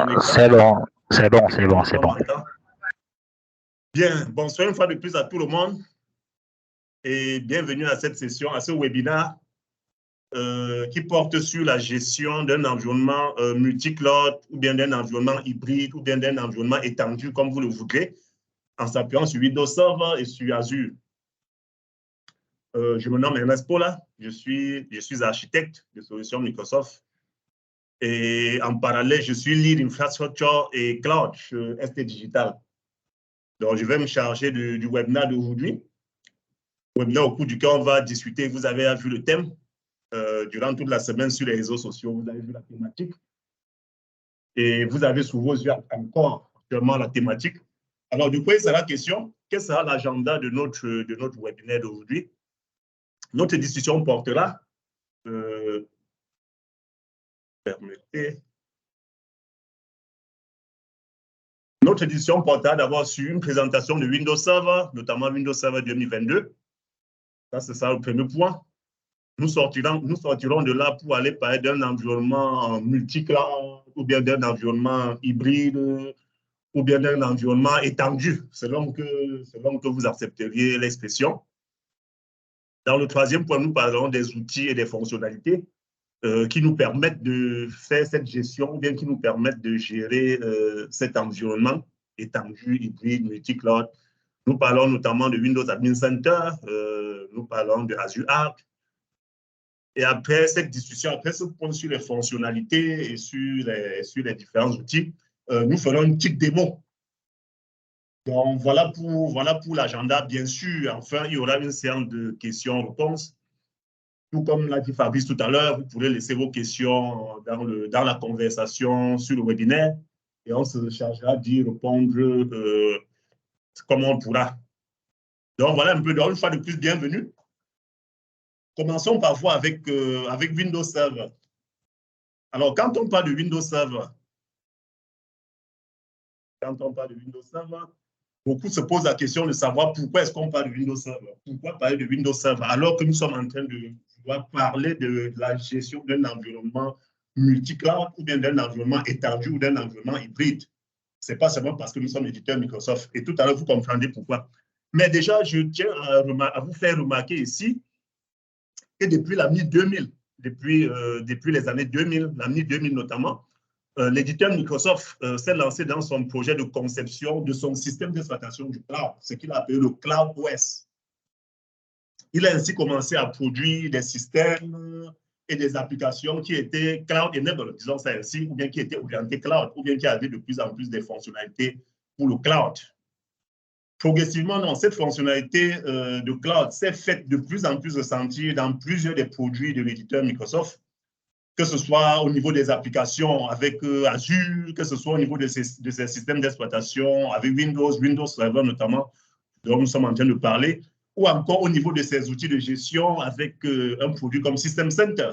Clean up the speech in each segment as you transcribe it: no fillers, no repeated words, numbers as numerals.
mon écran. C'est bon, c'est bon, c'est bon, c'est bon. Bien, bonsoir une fois de plus à tout le monde et bienvenue à cette session, à ce webinaire qui porte sur la gestion d'un environnement multi-cloud ou bien d'un environnement hybride ou bien d'un environnement étendu comme vous le voudrez en s'appuyant sur Windows Server et sur Azure. Je me nomme Ernest Paula, je suis architecte de solutions Microsoft et en parallèle, je suis lead infrastructure et cloud chez ST Digital. Donc, je vais me charger du webinaire d'aujourd'hui, webinaire au cours duquel on va discuter. Vous avez vu le thème durant toute la semaine sur les réseaux sociaux, vous avez vu la thématique et vous avez sous vos yeux encore actuellement la thématique. Alors, du coup, il sera question, quel sera l'agenda de notre webinaire d'aujourd'hui? Notre discussion portera, permettez, notre discussion portera d'abord sur une présentation de Windows Server, notamment Windows Server 2022. Ça, ce sera le premier point. Nous sortirons de là pour aller parler d'un environnement multi-cloud ou bien d'un environnement hybride ou bien d'un environnement étendu, selon que vous accepteriez l'expression. Dans le troisième point, nous parlerons des outils et des fonctionnalités qui nous permettent de faire cette gestion ou bien qui nous permettent de gérer cet environnement étendu, hybride, multi-cloud. Nous parlons notamment de Windows Admin Center, nous parlons de Azure Arc. Et après cette discussion, après ce point sur les fonctionnalités et sur les différents outils, nous ferons une petite démo. Donc, voilà pour l'agenda. Bien sûr, enfin, il y aura une séance de questions-réponses. Tout comme l'a dit Fabrice tout à l'heure, vous pourrez laisser vos questions dans la conversation sur le webinaire et on se chargera d'y répondre comme on pourra. Donc, voilà un peu. Donc, une fois de plus, bienvenue. Commençons parfois avec Windows Server. Alors, quand on parle de Windows Server, beaucoup se posent la question de savoir pourquoi est-ce qu'on parle de Windows Server. Pourquoi parler de Windows Server alors que nous sommes en train de parler de la gestion d'un environnement multi-cloud ou bien d'un environnement étendu ou d'un environnement hybride. Ce n'est pas seulement parce que nous sommes éditeurs Microsoft. Et tout à l'heure, vous comprendrez pourquoi. Mais déjà, je tiens à vous faire remarquer ici que depuis la mi-2000, depuis les années 2000, la mi-2000 notamment, l'éditeur Microsoft s'est lancé dans son projet de conception de son système d'exploitation du cloud, ce qu'il a appelé le Cloud OS. Il a ainsi commencé à produire des systèmes et des applications qui étaient cloud-enabled, disons ça ainsi, ou bien qui étaient orientés cloud, ou bien qui avaient de plus en plus de fonctionnalités pour le cloud. Progressivement, non, cette fonctionnalité de cloud s'est faite de plus en plus ressentir dans plusieurs des produits de l'éditeur Microsoft, que ce soit au niveau des applications avec Azure, que ce soit au niveau de ces systèmes d'exploitation avec Windows Server notamment, dont nous sommes en train de parler, ou encore au niveau de ces outils de gestion avec un produit comme System Center.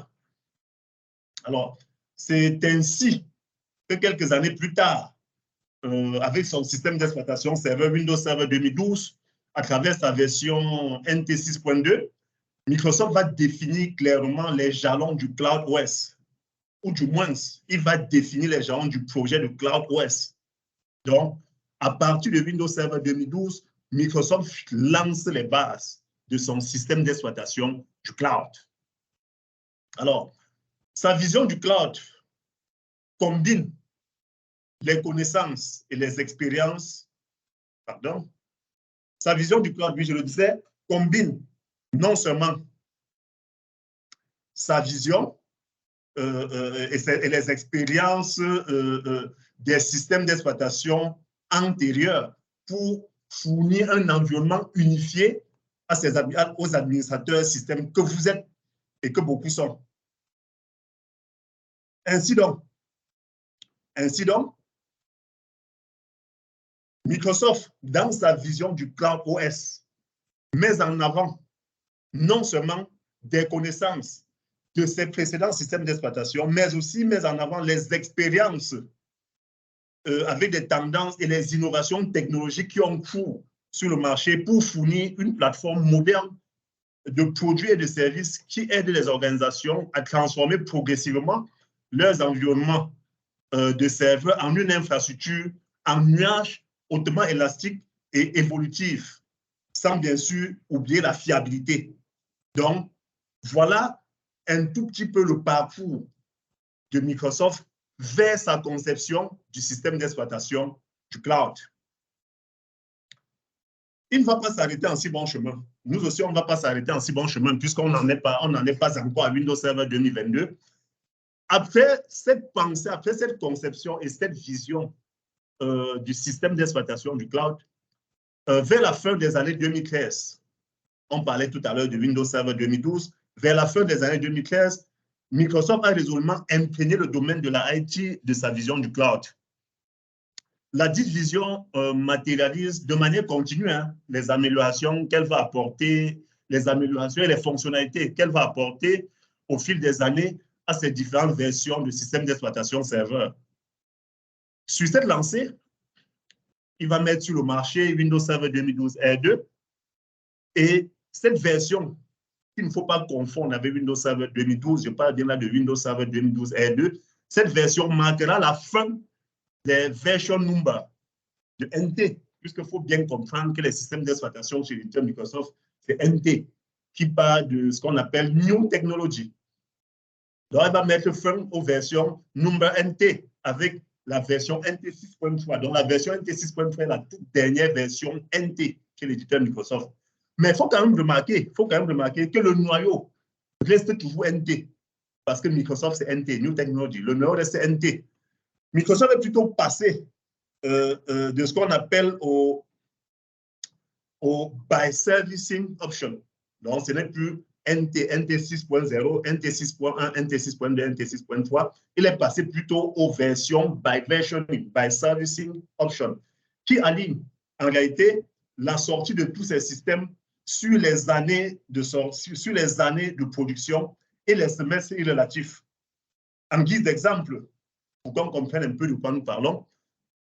Alors, c'est ainsi que quelques années plus tard, avec son système d'exploitation serveur Windows Server 2012, à travers sa version NT 6.2, Microsoft va définir clairement les jalons du Cloud OS, ou du moins, il va définir les jalons du projet de Cloud OS. Donc, à partir de Windows Server 2012, Microsoft lance les bases de son système d'exploitation du cloud. Alors, sa vision du cloud combine les connaissances et les expériences, sa vision du cloud, oui, je le disais, combine non seulement sa vision et les expériences des systèmes d'exploitation antérieurs pour fournir un environnement unifié aux administrateurs système que vous êtes et que beaucoup sont. Ainsi donc, Microsoft, dans sa vision du Cloud OS, met en avant non seulement des connaissances de ses précédents systèmes d'exploitation, mais aussi met en avant les expériences avec des tendances et les innovations technologiques qui ont cours sur le marché pour fournir une plateforme moderne de produits et de services qui aident les organisations à transformer progressivement leurs environnements de serveurs en une infrastructure en nuage hautement élastique et évolutive, sans bien sûr oublier la fiabilité. Donc, voilà un tout petit peu le parcours de Microsoft vers sa conception du système d'exploitation du cloud. Il ne va pas s'arrêter en si bon chemin. Nous aussi, on ne va pas s'arrêter en si bon chemin puisqu'on n'en est pas encore à Windows Server 2022. Après cette pensée, après cette conception et cette vision du système d'exploitation du cloud, vers la fin des années 2013, on parlait tout à l'heure de Windows Server 2012, vers la fin des années 2013, Microsoft a résolument imprégné le domaine de la IT de sa vision du cloud. La dite vision matérialise de manière continue les améliorations qu'elle va apporter, les améliorations et les fonctionnalités qu'elle va apporter au fil des années à ces différentes versions du système d'exploitation serveur. Sur cette lancée, il va mettre sur le marché Windows Server 2012 R2 et cette version qu'il ne faut pas confondre avec Windows Server 2012, je parle bien là de Windows Server 2012 R2, cette version marquera la fin des version number de NT, puisqu'il faut bien comprendre que les systèmes d'exploitation chez l'éditeur Microsoft, c'est NT, qui part de ce qu'on appelle New Technology. Donc, elle va mettre fin aux versions number NT avec la version NT 6.3. Donc, la version NT 6.3 est la toute dernière version NT chez l'éditeur Microsoft. Mais il faut quand même remarquer que le noyau reste toujours NT, parce que Microsoft, c'est NT, New Technology. Le noyau reste NT. Microsoft est plutôt passé de ce qu'on appelle au by servicing option. Donc, ce n'est plus NT 6.0, NT 6.1, NT 6.2, NT 6.3. Il est passé plutôt aux versions by versioning, by servicing option, qui aligne en réalité la sortie de tous ces systèmes sur les années de production et les semestres relatifs. En guise d'exemple, pour qu'on comprenne un peu de quoi nous parlons,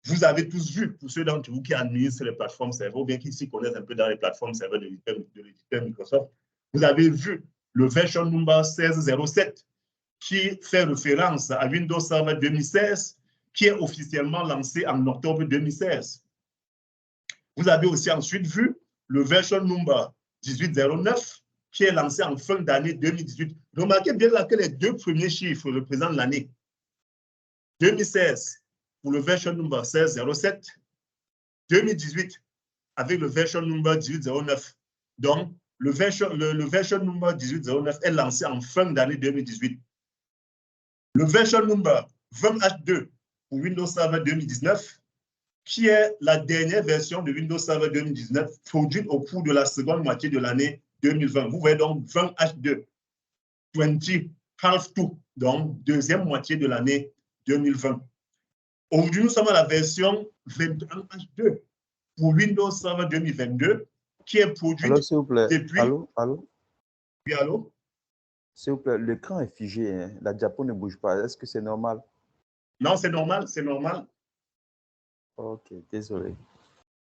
vous avez tous vu, pour ceux d'entre vous qui administrent les plateformes serveurs, ou bien qui s'y connaissent un peu dans les plateformes serveurs de l'éditeur Microsoft, vous avez vu le version number 1607 qui fait référence à Windows Server 2016, qui est officiellement lancé en octobre 2016. Vous avez aussi ensuite vu le version number 1809 qui est lancé en fin d'année 2018. Remarquez bien là que les deux premiers chiffres représentent l'année. 2016 pour le version number 1607, 2018 avec le version number 1809. Donc, le version number 1809 est lancé en fin d'année 2018. Le version number 20H2 pour Windows Server 2019, qui est la dernière version de Windows Server 2019 produite au cours de la seconde moitié de l'année 2020. Vous voyez donc 20H2, 20 half 2, donc deuxième moitié de l'année 2020. Aujourd'hui, nous sommes à la version 21H2 pour Windows Server 2022, qui est produite depuis... Allô? Oui, allô? S'il vous plaît, l'écran est figé, hein? La diapo ne bouge pas. Est-ce que c'est normal? Non, c'est normal, c'est normal. Ok, désolé.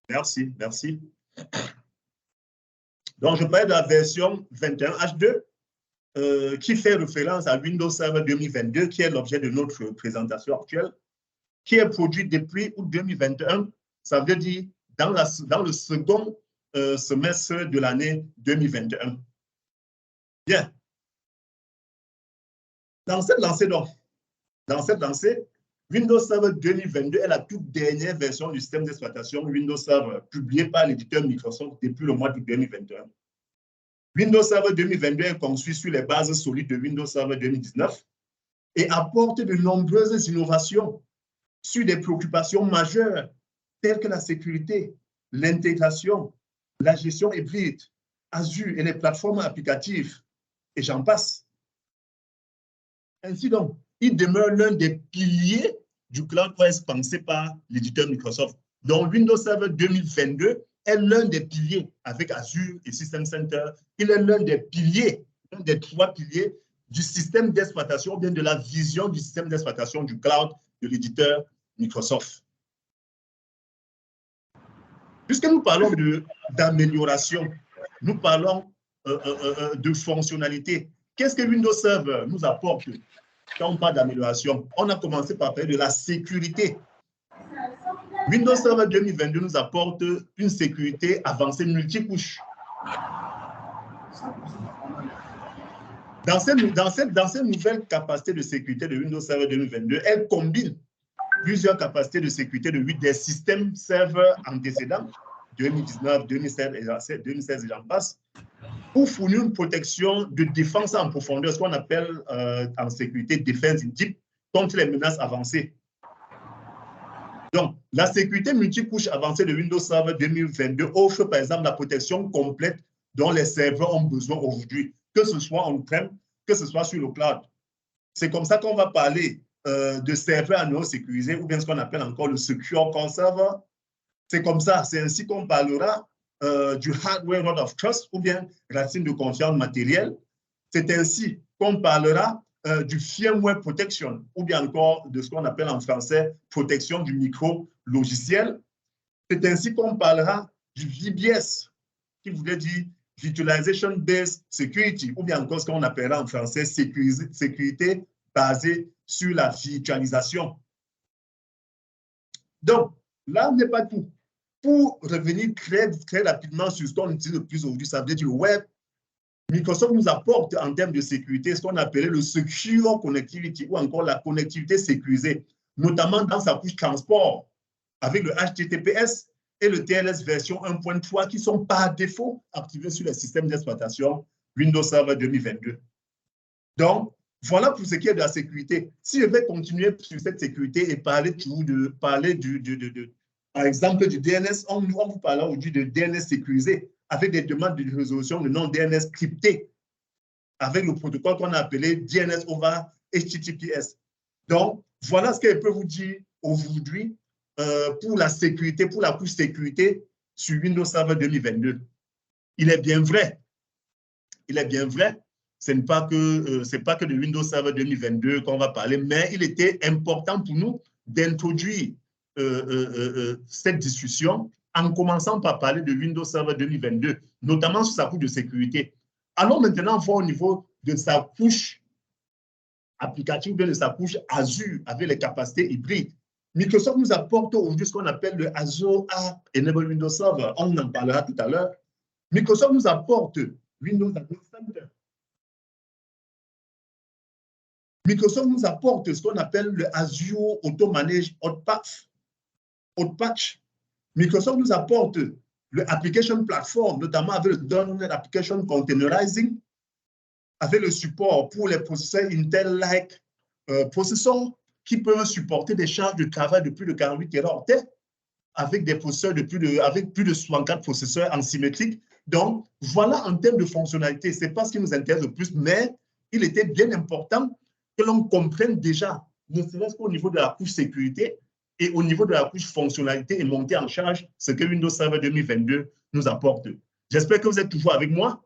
Merci, merci. Donc, je parlais de la version 21H2 qui fait référence à Windows Server 2022, qui est l'objet de notre présentation actuelle, qui est produite depuis août 2021, ça veut dire dans le second semestre de l'année 2021. Bien. Dans cette lancée, Windows Server 2022 est la toute dernière version du système d'exploitation Windows Server, publiée par l'éditeur Microsoft depuis le mois d'août 2021. Windows Server 2022 est conçu sur les bases solides de Windows Server 2019 et apporte de nombreuses innovations sur des préoccupations majeures telles que la sécurité, l'intégration, la gestion hybride, Azure et les plateformes applicatives, et j'en passe. Ainsi donc, il demeure l'un des piliers du Cloud OS pensé par l'éditeur Microsoft. Donc, Windows Server 2022 est l'un des piliers avec Azure et System Center. Il est l'un des piliers, l'un des trois piliers du système d'exploitation, ou bien de la vision du système d'exploitation du cloud de l'éditeur Microsoft. Puisque nous parlons d'amélioration, nous parlons de fonctionnalité. Qu'est-ce que Windows Server nous apporte quand on parle d'amélioration, on a commencé par parler de la sécurité. Windows Server 2022 nous apporte une sécurité avancée multicouche. Dans ces nouvelles capacités de sécurité de Windows Server 2022, elle combine plusieurs capacités de sécurité des systèmes serveurs antécédents, 2019, 2016 et j'en passe, pour fournir une protection de défense en profondeur, ce qu'on appelle en sécurité Defense in Deep, contre les menaces avancées. Donc, la sécurité multicouche avancée de Windows Server 2022 offre par exemple la protection complète dont les serveurs ont besoin aujourd'hui, que ce soit on-prem, que ce soit sur le cloud. C'est comme ça qu'on va parler de serveurs à niveau sécurisé, ou bien ce qu'on appelle encore le Secure Core Server. C'est comme ça, c'est ainsi qu'on parlera du Hardware Root of Trust, ou bien racine de confiance matérielle. C'est ainsi qu'on parlera du Firmware Protection, ou bien encore de ce qu'on appelle en français protection du micro-logiciel. C'est ainsi qu'on parlera du VBS, qui voulait dire Virtualization Based Security, ou bien encore ce qu'on appellera en français sécurité basée sur la virtualisation. Donc, là n'est pas tout. Pour revenir très rapidement sur ce qu'on utilise le plus aujourd'hui, ça veut dire le web, Microsoft nous apporte en termes de sécurité ce qu'on appelait le Secure Connectivity ou encore la connectivité sécurisée, notamment dans sa couche transport, avec le HTTPS et le TLS version 1.3 qui sont par défaut activés sur les systèmes d'exploitation Windows Server 2022. Donc, voilà pour ce qui est de la sécurité. Si je vais continuer sur cette sécurité et parler par exemple, du DNS, on vous parle aujourd'hui de DNS sécurisé avec des demandes de résolution de non DNS crypté, avec le protocole qu'on a appelé DNS over HTTPS. Donc, voilà ce que je peux vous dire aujourd'hui pour la sécurité, pour la couche sécurité sur Windows Server 2022. Il est bien vrai, ce n'est pas que de Windows Server 2022 qu'on va parler, mais il était important pour nous d'introduire cette discussion en commençant par parler de Windows Server 2022, notamment sur sa couche de sécurité. Allons maintenant voir au niveau de sa couche applicative, de sa couche Azure avec les capacités hybrides. Microsoft nous apporte aujourd'hui ce qu'on appelle le Azure App Enable Windows Server. On en parlera tout à l'heure. Microsoft nous apporte Windows Admin Center. Microsoft nous apporte ce qu'on appelle le Azure Auto Manage Hotpatch. Microsoft nous apporte le Application Platform, notamment avec le .NET Application Containerizing, avec le support pour les processeurs Intel-like processeurs qui peuvent supporter des charges de travail de plus de 48 téraoctets, avec des processeurs avec plus de 64 processeurs en symétrique. Donc, voilà en termes de fonctionnalité. Ce n'est pas ce qui nous intéresse le plus, mais il était bien important que l'on comprenne déjà, ne serait-ce qu'au niveau de la couche sécurité et au niveau de la couche fonctionnalité et montée en charge, ce que Windows Server 2022 nous apporte. J'espère que vous êtes toujours avec moi.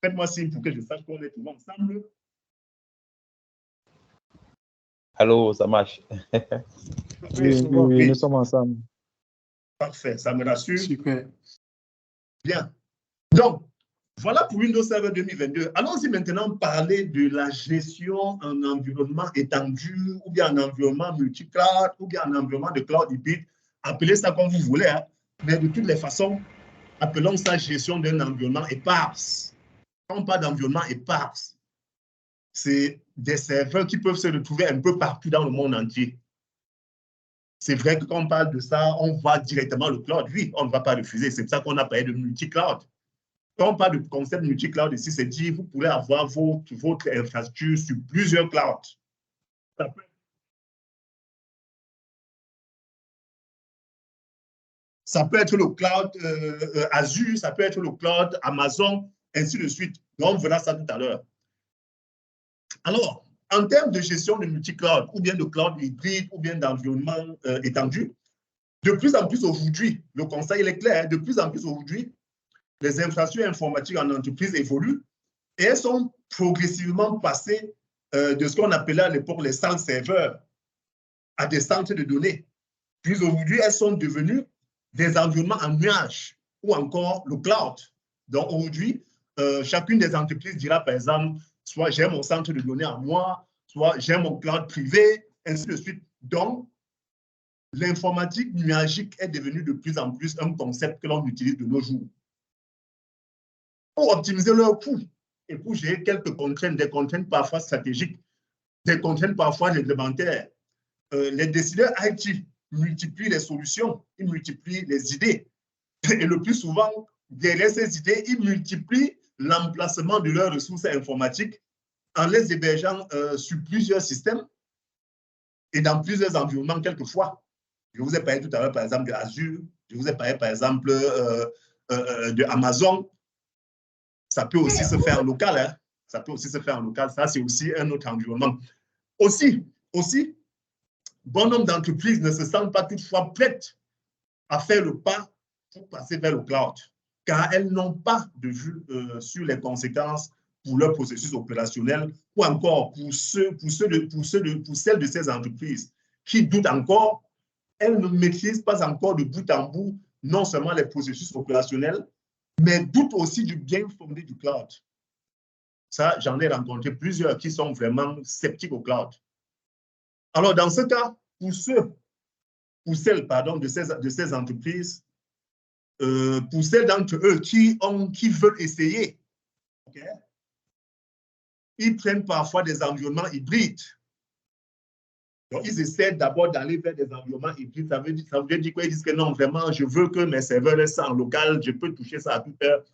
Faites-moi signe pour que je sache qu'on est toujours ensemble. Allô, ça marche. Oui, nous sommes ensemble. Parfait, ça me rassure. Super. Bien. Donc, voilà pour Windows Server 2022. Allons-y maintenant parler de la gestion en environnement étendu, ou bien en environnement multi-cloud, ou bien en environnement de cloud hybride. Appelez ça comme vous voulez, hein. Mais de toutes les façons, appelons ça gestion d'un environnement éparse. Quand on parle d'environnement éparse, c'est des serveurs qui peuvent se retrouver un peu partout dans le monde entier. C'est vrai que quand on parle de ça, on voit directement le cloud. Oui, on ne va pas refuser. C'est pour ça qu'on a parlé de multi-cloud. Quand on parle de concept multi-cloud ici, c'est dire que vous pourrez avoir votre infrastructure sur plusieurs clouds. Ça peut être le cloud Azure, ça peut être le cloud Amazon, ainsi de suite. Donc, on verra ça tout à l'heure. Alors, en termes de gestion de multi-cloud, ou bien de cloud hybride, ou bien d'environnement étendu, de plus en plus aujourd'hui, le conseil est clair, de plus en plus aujourd'hui, les infrastructures informatiques en entreprise évoluent et elles sont progressivement passées de ce qu'on appelait à l'époque les salles serveurs à des centres de données. Puis aujourd'hui, elles sont devenues des environnements en nuage ou encore le cloud. Donc aujourd'hui, chacune des entreprises dira par exemple, soit j'ai mon centre de données à moi, soit j'ai mon cloud privé, ainsi de suite. Donc, l'informatique numérique est devenue de plus en plus un concept que l'on utilise de nos jours. Pour optimiser leurs coûts et pour gérer quelques contraintes, des contraintes parfois stratégiques, des contraintes parfois réglementaires, les décideurs IT multiplient les solutions, ils multiplient les idées. Et le plus souvent, derrière ces idées, ils multiplient l'emplacement de leurs ressources informatiques en les hébergeant sur plusieurs systèmes et dans plusieurs environnements quelquefois. Je vous ai parlé tout à l'heure, par exemple, de Azure, je vous ai parlé, par exemple, de Amazon. Ça peut aussi se faire en local. Hein. Ça peut aussi se faire en local. Ça, c'est aussi un autre environnement. Aussi, bon nombre d'entreprises ne se sentent pas toutefois prêtes à faire le pas pour passer vers le cloud, car elles n'ont pas de vue sur les conséquences pour leur processus opérationnel ou encore pour celles de ces entreprises qui doutent encore, elles ne maîtrisent pas encore de bout en bout non seulement les processus opérationnels, mais doutent aussi du bien fondé du cloud. Ça, j'en ai rencontré plusieurs qui sont vraiment sceptiques au cloud. Alors, dans ce cas, pour celles de ces entreprises, pour celles d'entre eux qui veulent essayer, okay, ils prennent parfois des environnements hybrides. Donc, ils essaient d'abord d'aller vers des environnements hybrides. Ça veut dire quoi? Ils disent que non, vraiment, je veux que mes serveurs restent en local, je peux toucher ça à toute heure.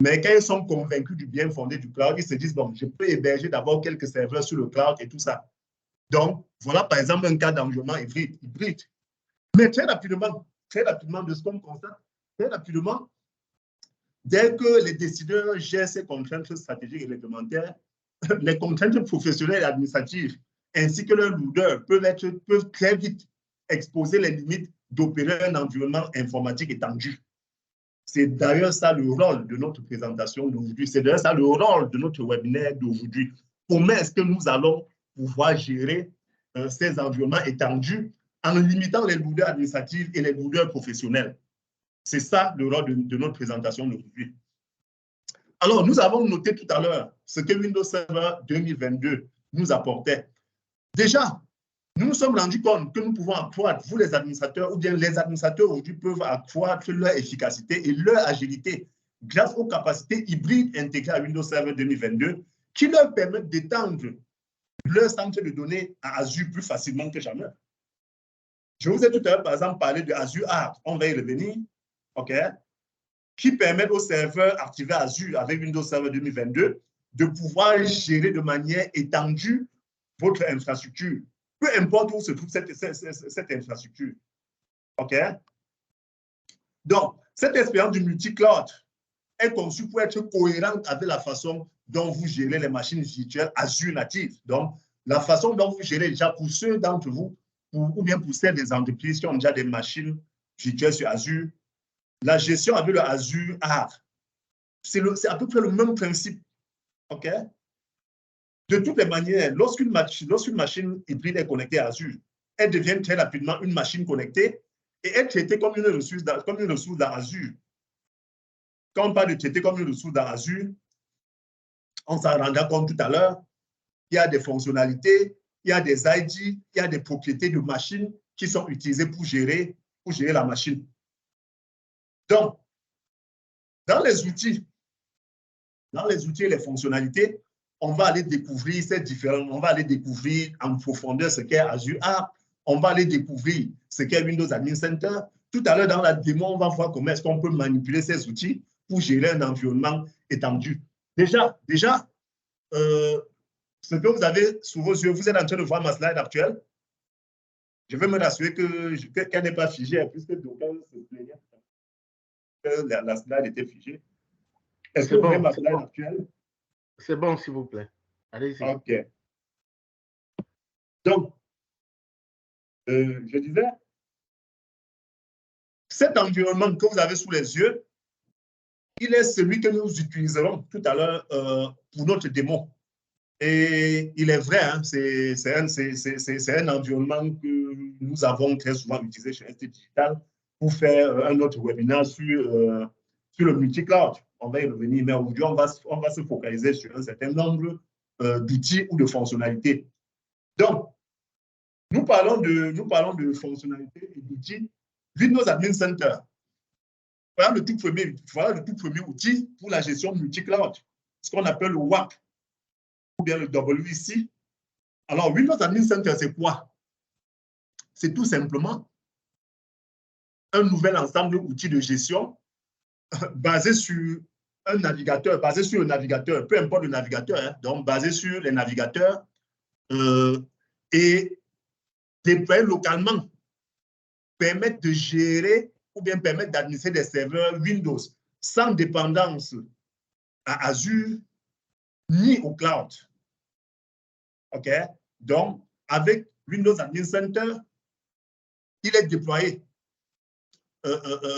Mais quand ils sont convaincus du bien fondé du cloud, ils se disent, bon, je peux héberger d'abord quelques serveurs sur le cloud et tout ça. Donc, voilà par exemple un cas d'environnement hybride. Mais très rapidement, de ce qu'on constate, très rapidement, dès que les décideurs gèrent ces contraintes stratégiques et réglementaires, les contraintes professionnelles et administratives, ainsi que leurs lourdeurs, peuvent très vite exposer les limites d'opérer un environnement informatique étendu. C'est d'ailleurs ça le rôle de notre présentation d'aujourd'hui. C'est d'ailleurs ça le rôle de notre webinaire d'aujourd'hui. Comment est-ce que nous allons pouvoir gérer ces environnements étendus en limitant les lourdeurs administratives et les lourdeurs professionnelles? C'est ça le rôle de notre présentation d'aujourd'hui. Alors, nous avons noté tout à l'heure ce que Windows Server 2022 nous apportait. Déjà, nous nous sommes rendus compte que nous pouvons accroître, vous les administrateurs, ou bien les administrateurs aujourd'hui peuvent accroître leur efficacité et leur agilité grâce aux capacités hybrides intégrées à Windows Server 2022 qui leur permettent d'étendre leur centre de données à Azure plus facilement que jamais. Je vous ai tout à l'heure, par exemple, parlé de Azure Arc, on va y revenir, OK, qui permettent aux serveurs activés Azure avec Windows Server 2022 de pouvoir gérer de manière étendue votre infrastructure, peu importe où se trouve cette infrastructure. OK? Donc, cette expérience du multi-cloud est conçue pour être cohérente avec la façon dont vous gérez les machines virtuelles Azure natives. Donc, la façon dont vous gérez déjà pour ceux d'entre vous, ou bien pour celles des entreprises qui ont déjà des machines virtuelles sur Azure, la gestion avec le Azure Arc, c'est à peu près le même principe. OK? De toutes les manières, lorsqu'une machine hybride est connectée à Azure, elle devient très rapidement une machine connectée et est traitée comme une ressource dans Azure. Quand on parle de traiter comme une ressource dans Azure, on s'en rendra compte tout à l'heure, il y a des fonctionnalités, il y a des ID, il y a des propriétés de machines qui sont utilisées pour gérer la machine. Donc, dans les outils et les fonctionnalités, on va aller découvrir ces différents, on va aller découvrir en profondeur ce qu'est Azure Arc, on va aller découvrir ce qu'est Windows Admin Center. Tout à l'heure, dans la démo, on va voir comment est-ce qu'on peut manipuler ces outils pour gérer un environnement étendu. Déjà, ce que vous avez sous vos yeux, vous êtes en train de voir ma slide actuelle. Je vais me rassurer qu'elle n'est pas figée, puisque d'aucuns se plaignaient que la slide était figée. Est-ce que vous voyez ma slide actuelle? C'est bon, s'il vous plaît. Allez-y. OK. Donc, je disais, cet environnement que vous avez sous les yeux, il est celui que nous utiliserons tout à l'heure pour notre démo. Et il est vrai, hein, c'est un environnement que nous avons très souvent utilisé chez ST Digital pour faire un autre webinaire sur le multi-cloud. On va y revenir, mais aujourd'hui, on va se focaliser sur un certain nombre d'outils ou de fonctionnalités. Donc, nous parlons de fonctionnalités et d'outils. Windows Admin Center. Voilà le tout premier outil pour la gestion multi-cloud, ce qu'on appelle le WAC ou bien le WC. Alors, Windows Admin Center, c'est quoi? C'est tout simplement un nouvel ensemble d'outils de gestion basé sur un navigateur, peu importe le navigateur, hein, donc basé sur les navigateurs et déployés localement, permettent de gérer ou bien permettre d'administrer des serveurs Windows sans dépendance à Azure ni au cloud. OK? Donc, avec Windows Admin Center, il est déployé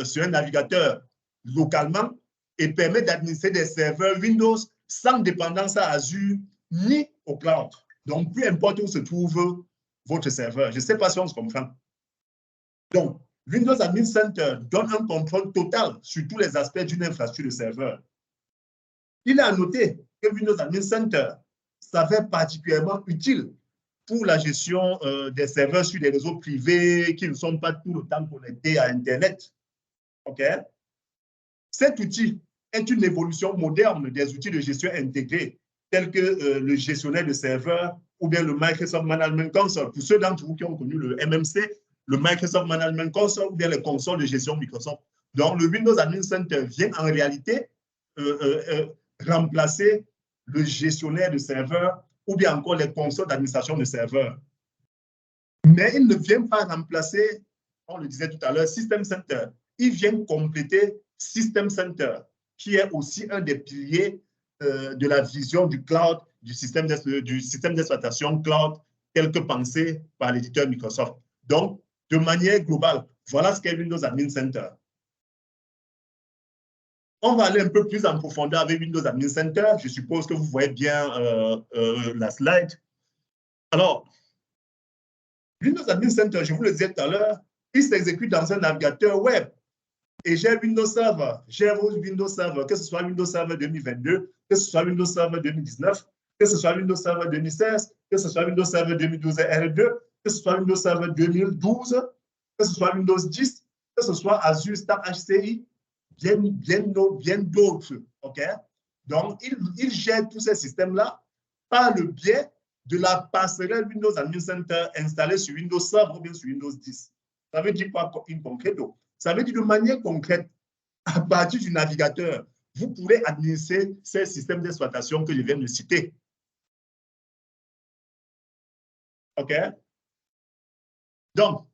sur un navigateur localement et permet d'administrer des serveurs Windows sans dépendance à Azure ni au cloud. Donc, peu importe où se trouve votre serveur. Je ne sais pas si on se comprend. Donc, Windows Admin Center donne un contrôle total sur tous les aspects d'une infrastructure de serveur. Il est à noter que Windows Admin Center s'avère particulièrement utile pour la gestion des serveurs sur des réseaux privés qui ne sont pas tout le temps connectés à Internet. OK? Cet outil est une évolution moderne des outils de gestion intégrés tels que le gestionnaire de serveurs ou bien le Microsoft Management Console. Pour ceux d'entre vous qui ont connu le MMC, le Microsoft Management Console ou bien les consoles de gestion Microsoft. Donc, le Windows Admin Center vient en réalité remplacer le gestionnaire de serveurs ou bien encore les consoles d'administration de serveurs. Mais il ne vient pas remplacer, on le disait tout à l'heure, System Center. Il vient compléter System Center, qui est aussi un des piliers de la vision du cloud, du système d'exploitation cloud, tel que pensé par l'éditeur Microsoft. Donc, de manière globale, voilà ce qu'est Windows Admin Center. On va aller un peu plus en profondeur avec Windows Admin Center. Je suppose que vous voyez bien la slide. Alors, Windows Admin Center, je vous le disais tout à l'heure, il s'exécute dans un navigateur web. Et j'ai Windows Server, j'ai Windows Server, que ce soit Windows Server 2022, que ce soit Windows Server 2019, que ce soit Windows Server 2016, que ce soit Windows Server 2012 R2, que ce soit Windows Server 2012, que ce soit Windows 10, que ce soit Azure Stack HCI, bien d'autres. OK? Donc, il gère tous ces systèmes-là par le biais de la passerelle Windows Admin Center installée sur Windows Server ou bien sur Windows 10. Ça veut dire quoi in concreto? Ça veut dire de manière concrète, à partir du navigateur, vous pourrez administrer ces systèmes d'exploitation que je viens de citer. OK? Donc,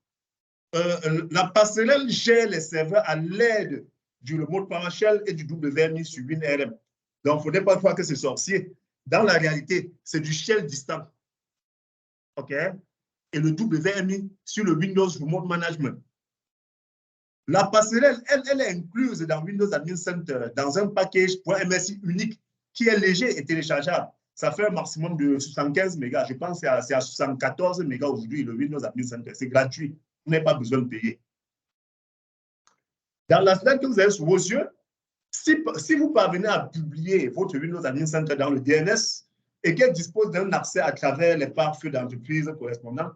la passerelle gère les serveurs à l'aide du remote PowerShell et du WMI sur WinRM. Donc, il ne faudrait pas croire que c'est sorcier. Dans la réalité, c'est du shell distant. OK? Et le WMI sur le Windows Remote Management. La passerelle, elle est incluse dans Windows Admin Center dans un package .msi unique qui est léger et téléchargeable. Ça fait un maximum de 75 mégas. Je pense que c'est à 74 mégas aujourd'hui, le Windows Admin Center. C'est gratuit. Vous n'avez pas besoin de payer. Dans la slide que vous avez sous vos yeux, si vous parvenez à publier votre Windows Admin Center dans le DNS et qu'elle dispose d'un accès à travers les pare-feux d'entreprise correspondants,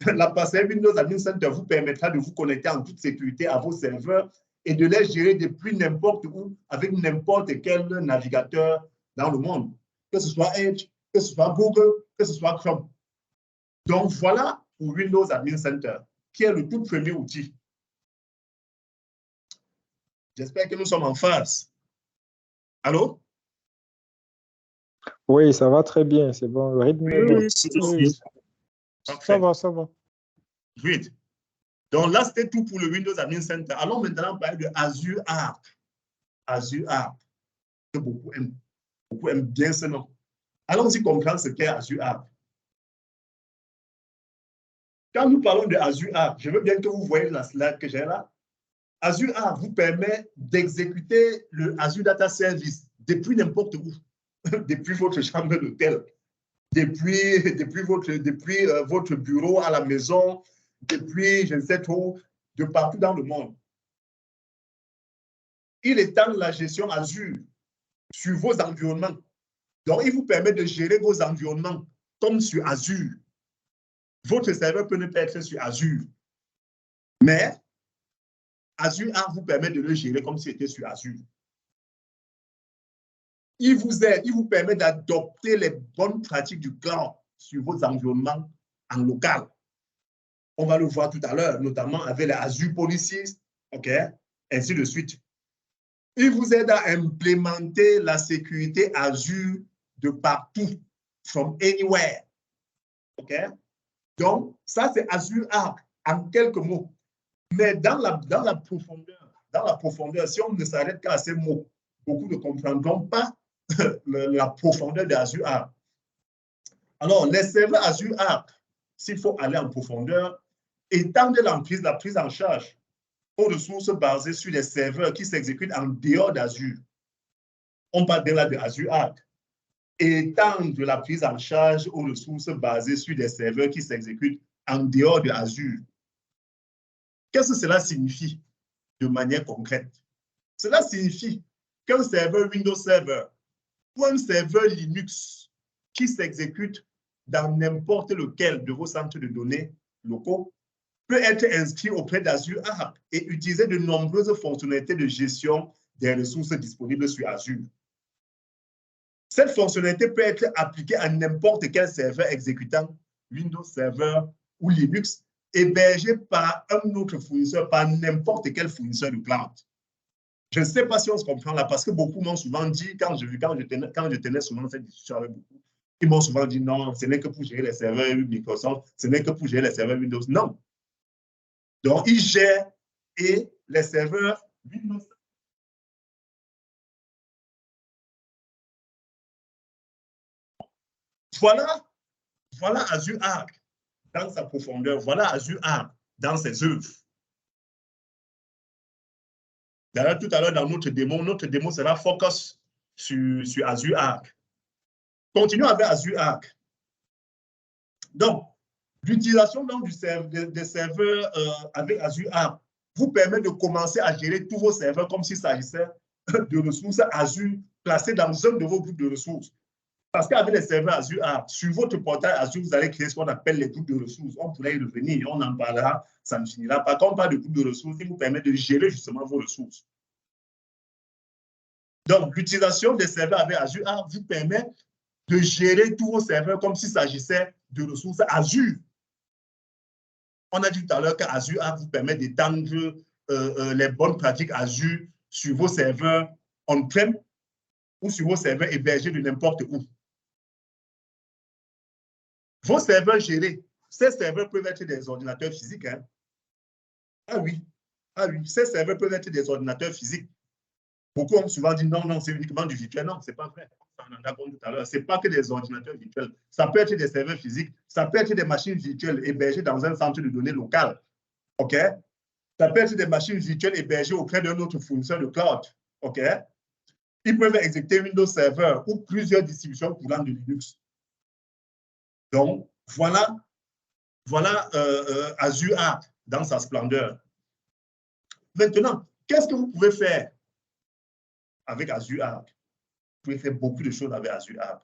la passerelle Windows Admin Center vous permettra de vous connecter en toute sécurité à vos serveurs et de les gérer depuis n'importe où, avec n'importe quel navigateur dans le monde, que ce soit Edge, que ce soit Google, que ce soit Chrome. Donc, voilà pour Windows Admin Center, qui est le tout premier outil. J'espère que nous sommes en phase. Allô? Oui, ça va très bien, c'est bon. Le rythme est bon. Oui. Ça va, ça va. Great. Donc là, c'était tout pour le Windows Admin Center. Allons maintenant parler de Azure Arc. Azure Arc. Beaucoup aiment bien ce nom. Allons-y comprendre ce qu'est Azure Arc. Quand nous parlons de Azure Arc, je veux bien que vous voyez la slide que j'ai là. Azure Arc vous permet d'exécuter le Azure Data Service depuis n'importe où, depuis votre chambre d'hôtel, depuis votre bureau à la maison, depuis je ne sais trop, de partout dans le monde. Il étend la gestion Azure sur vos environnements. Donc, il vous permet de gérer vos environnements comme sur Azure. votre serveur peut ne pas être sur Azure, mais Azure Arc vous permet de le gérer comme s'il était sur Azure. Il vous aide, il vous permet d'adopter les bonnes pratiques du cloud sur vos environnements en local. On va le voir tout à l'heure, notamment avec les Azure Policies, OK, ainsi de suite. Il vous aide à implémenter la sécurité Azure de partout, from anywhere. OK? Donc, ça, c'est Azure Arc, en quelques mots. Mais dans la profondeur, si on ne s'arrête qu'à ces mots, beaucoup ne comprendront pas la profondeur d'Azure Arc. Alors, les serveurs Azure Arc, s'il faut aller en profondeur, étendent la prise en charge aux ressources basées sur les serveurs qui s'exécutent en dehors d'Azure. On parle bien là de Azure Arc. Étendre la prise en charge aux ressources basées sur des serveurs qui s'exécutent en dehors de Azure. Qu'est-ce que cela signifie de manière concrète? Cela signifie qu'un serveur Windows Server ou un serveur Linux qui s'exécute dans n'importe lequel de vos centres de données locaux peut être inscrit auprès d'Azure Arc et utiliser de nombreuses fonctionnalités de gestion des ressources disponibles sur Azure. Cette fonctionnalité peut être appliquée à n'importe quel serveur exécutant Windows Server ou Linux hébergé par un autre fournisseur, par n'importe quel fournisseur de cloud. Je ne sais pas si on se comprend là, parce que beaucoup m'ont souvent dit, quand je tenais souvent cette discussion avec beaucoup, ils m'ont souvent dit non, ce n'est que pour gérer les serveurs Microsoft, ce n'est que pour gérer les serveurs Windows. Non. Donc, ils gèrent et les serveurs Windows. Voilà Azure Arc dans sa profondeur. Voilà Azure Arc dans ses œuvres. D'ailleurs, tout à l'heure, dans notre démo sera focus sur Azure Arc. Continuons avec Azure Arc. Donc, l'utilisation des serveurs avec Azure Arc vous permet de commencer à gérer tous vos serveurs comme s'il s'agissait de ressources Azure placées dans un de vos groupes de ressources. Parce qu'avec les serveurs Azure Arc, sur votre portail Azure, vous allez créer ce qu'on appelle les groupes de ressources. On pourrait y revenir, on en parlera, ça ne finira pas. Quand on parle de groupes de ressources, il vous permet de gérer justement vos ressources. Donc, l'utilisation des serveurs avec Azure Arc vous permet de gérer tous vos serveurs comme s'il s'agissait de ressources Azure. On a dit tout à l'heure qu'Azure Arc vous permet d'étendre les bonnes pratiques Azure sur vos serveurs on-prem ou sur vos serveurs hébergés de n'importe où. Vos serveurs gérés, ces serveurs peuvent être des ordinateurs physiques. Hein? Ah oui, ces serveurs peuvent être des ordinateurs physiques. Beaucoup ont souvent dit non, c'est uniquement du virtuel. Non, ce n'est pas vrai. On en a compris tout à l'heure. Ce n'est pas que des ordinateurs virtuels. Ça peut être des serveurs physiques, ça peut être des machines virtuelles hébergées dans un centre de données local. OK? Ça peut être des machines virtuelles hébergées auprès d'un autre fournisseur de cloud. OK? Ils peuvent exécuter Windows Server ou plusieurs distributions courantes de Linux. Donc, voilà Azure Arc dans sa splendeur. Maintenant, qu'est-ce que vous pouvez faire avec Azure Arc? Vous pouvez faire beaucoup de choses avec Azure Arc.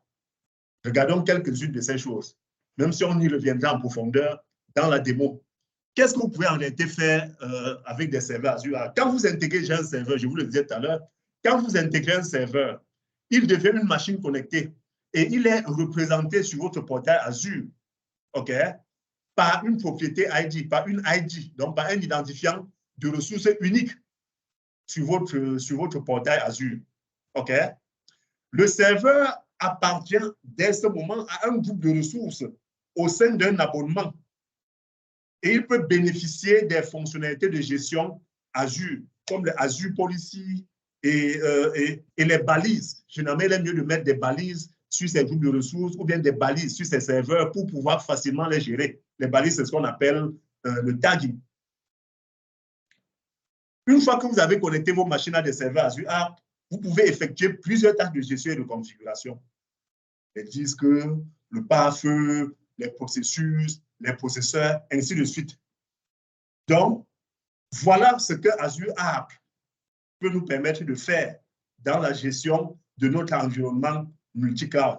Regardons quelques-unes de ces choses, même si on y reviendra en profondeur dans la démo. Qu'est-ce que vous pouvez en réalité faire avec des serveurs Azure Arc? Quand vous intégrez un serveur, je vous le disais tout à l'heure, quand vous intégrez un serveur, il devient une machine connectée et il est représenté sur votre portail Azure, OK, par une propriété ID, par une ID, donc par un identifiant de ressources unique sur votre portail Azure. OK? Le serveur appartient dès ce moment à un groupe de ressources au sein d'un abonnement et il peut bénéficier des fonctionnalités de gestion Azure, comme les Azure Policy et les balises. Généralement, il est mieux de mettre des balises sur ces groupes de ressources ou bien des balises sur ces serveurs pour pouvoir facilement les gérer. Les balises, c'est ce qu'on appelle le tagging. Une fois que vous avez connecté vos machines à des serveurs Azure Arc, vous pouvez effectuer plusieurs tâches de gestion et de configuration. Les disques, le pare-feu, les processus, les processeurs, ainsi de suite. Donc, voilà ce que Azure Arc peut nous permettre de faire dans la gestion de notre environnement multi-cloud.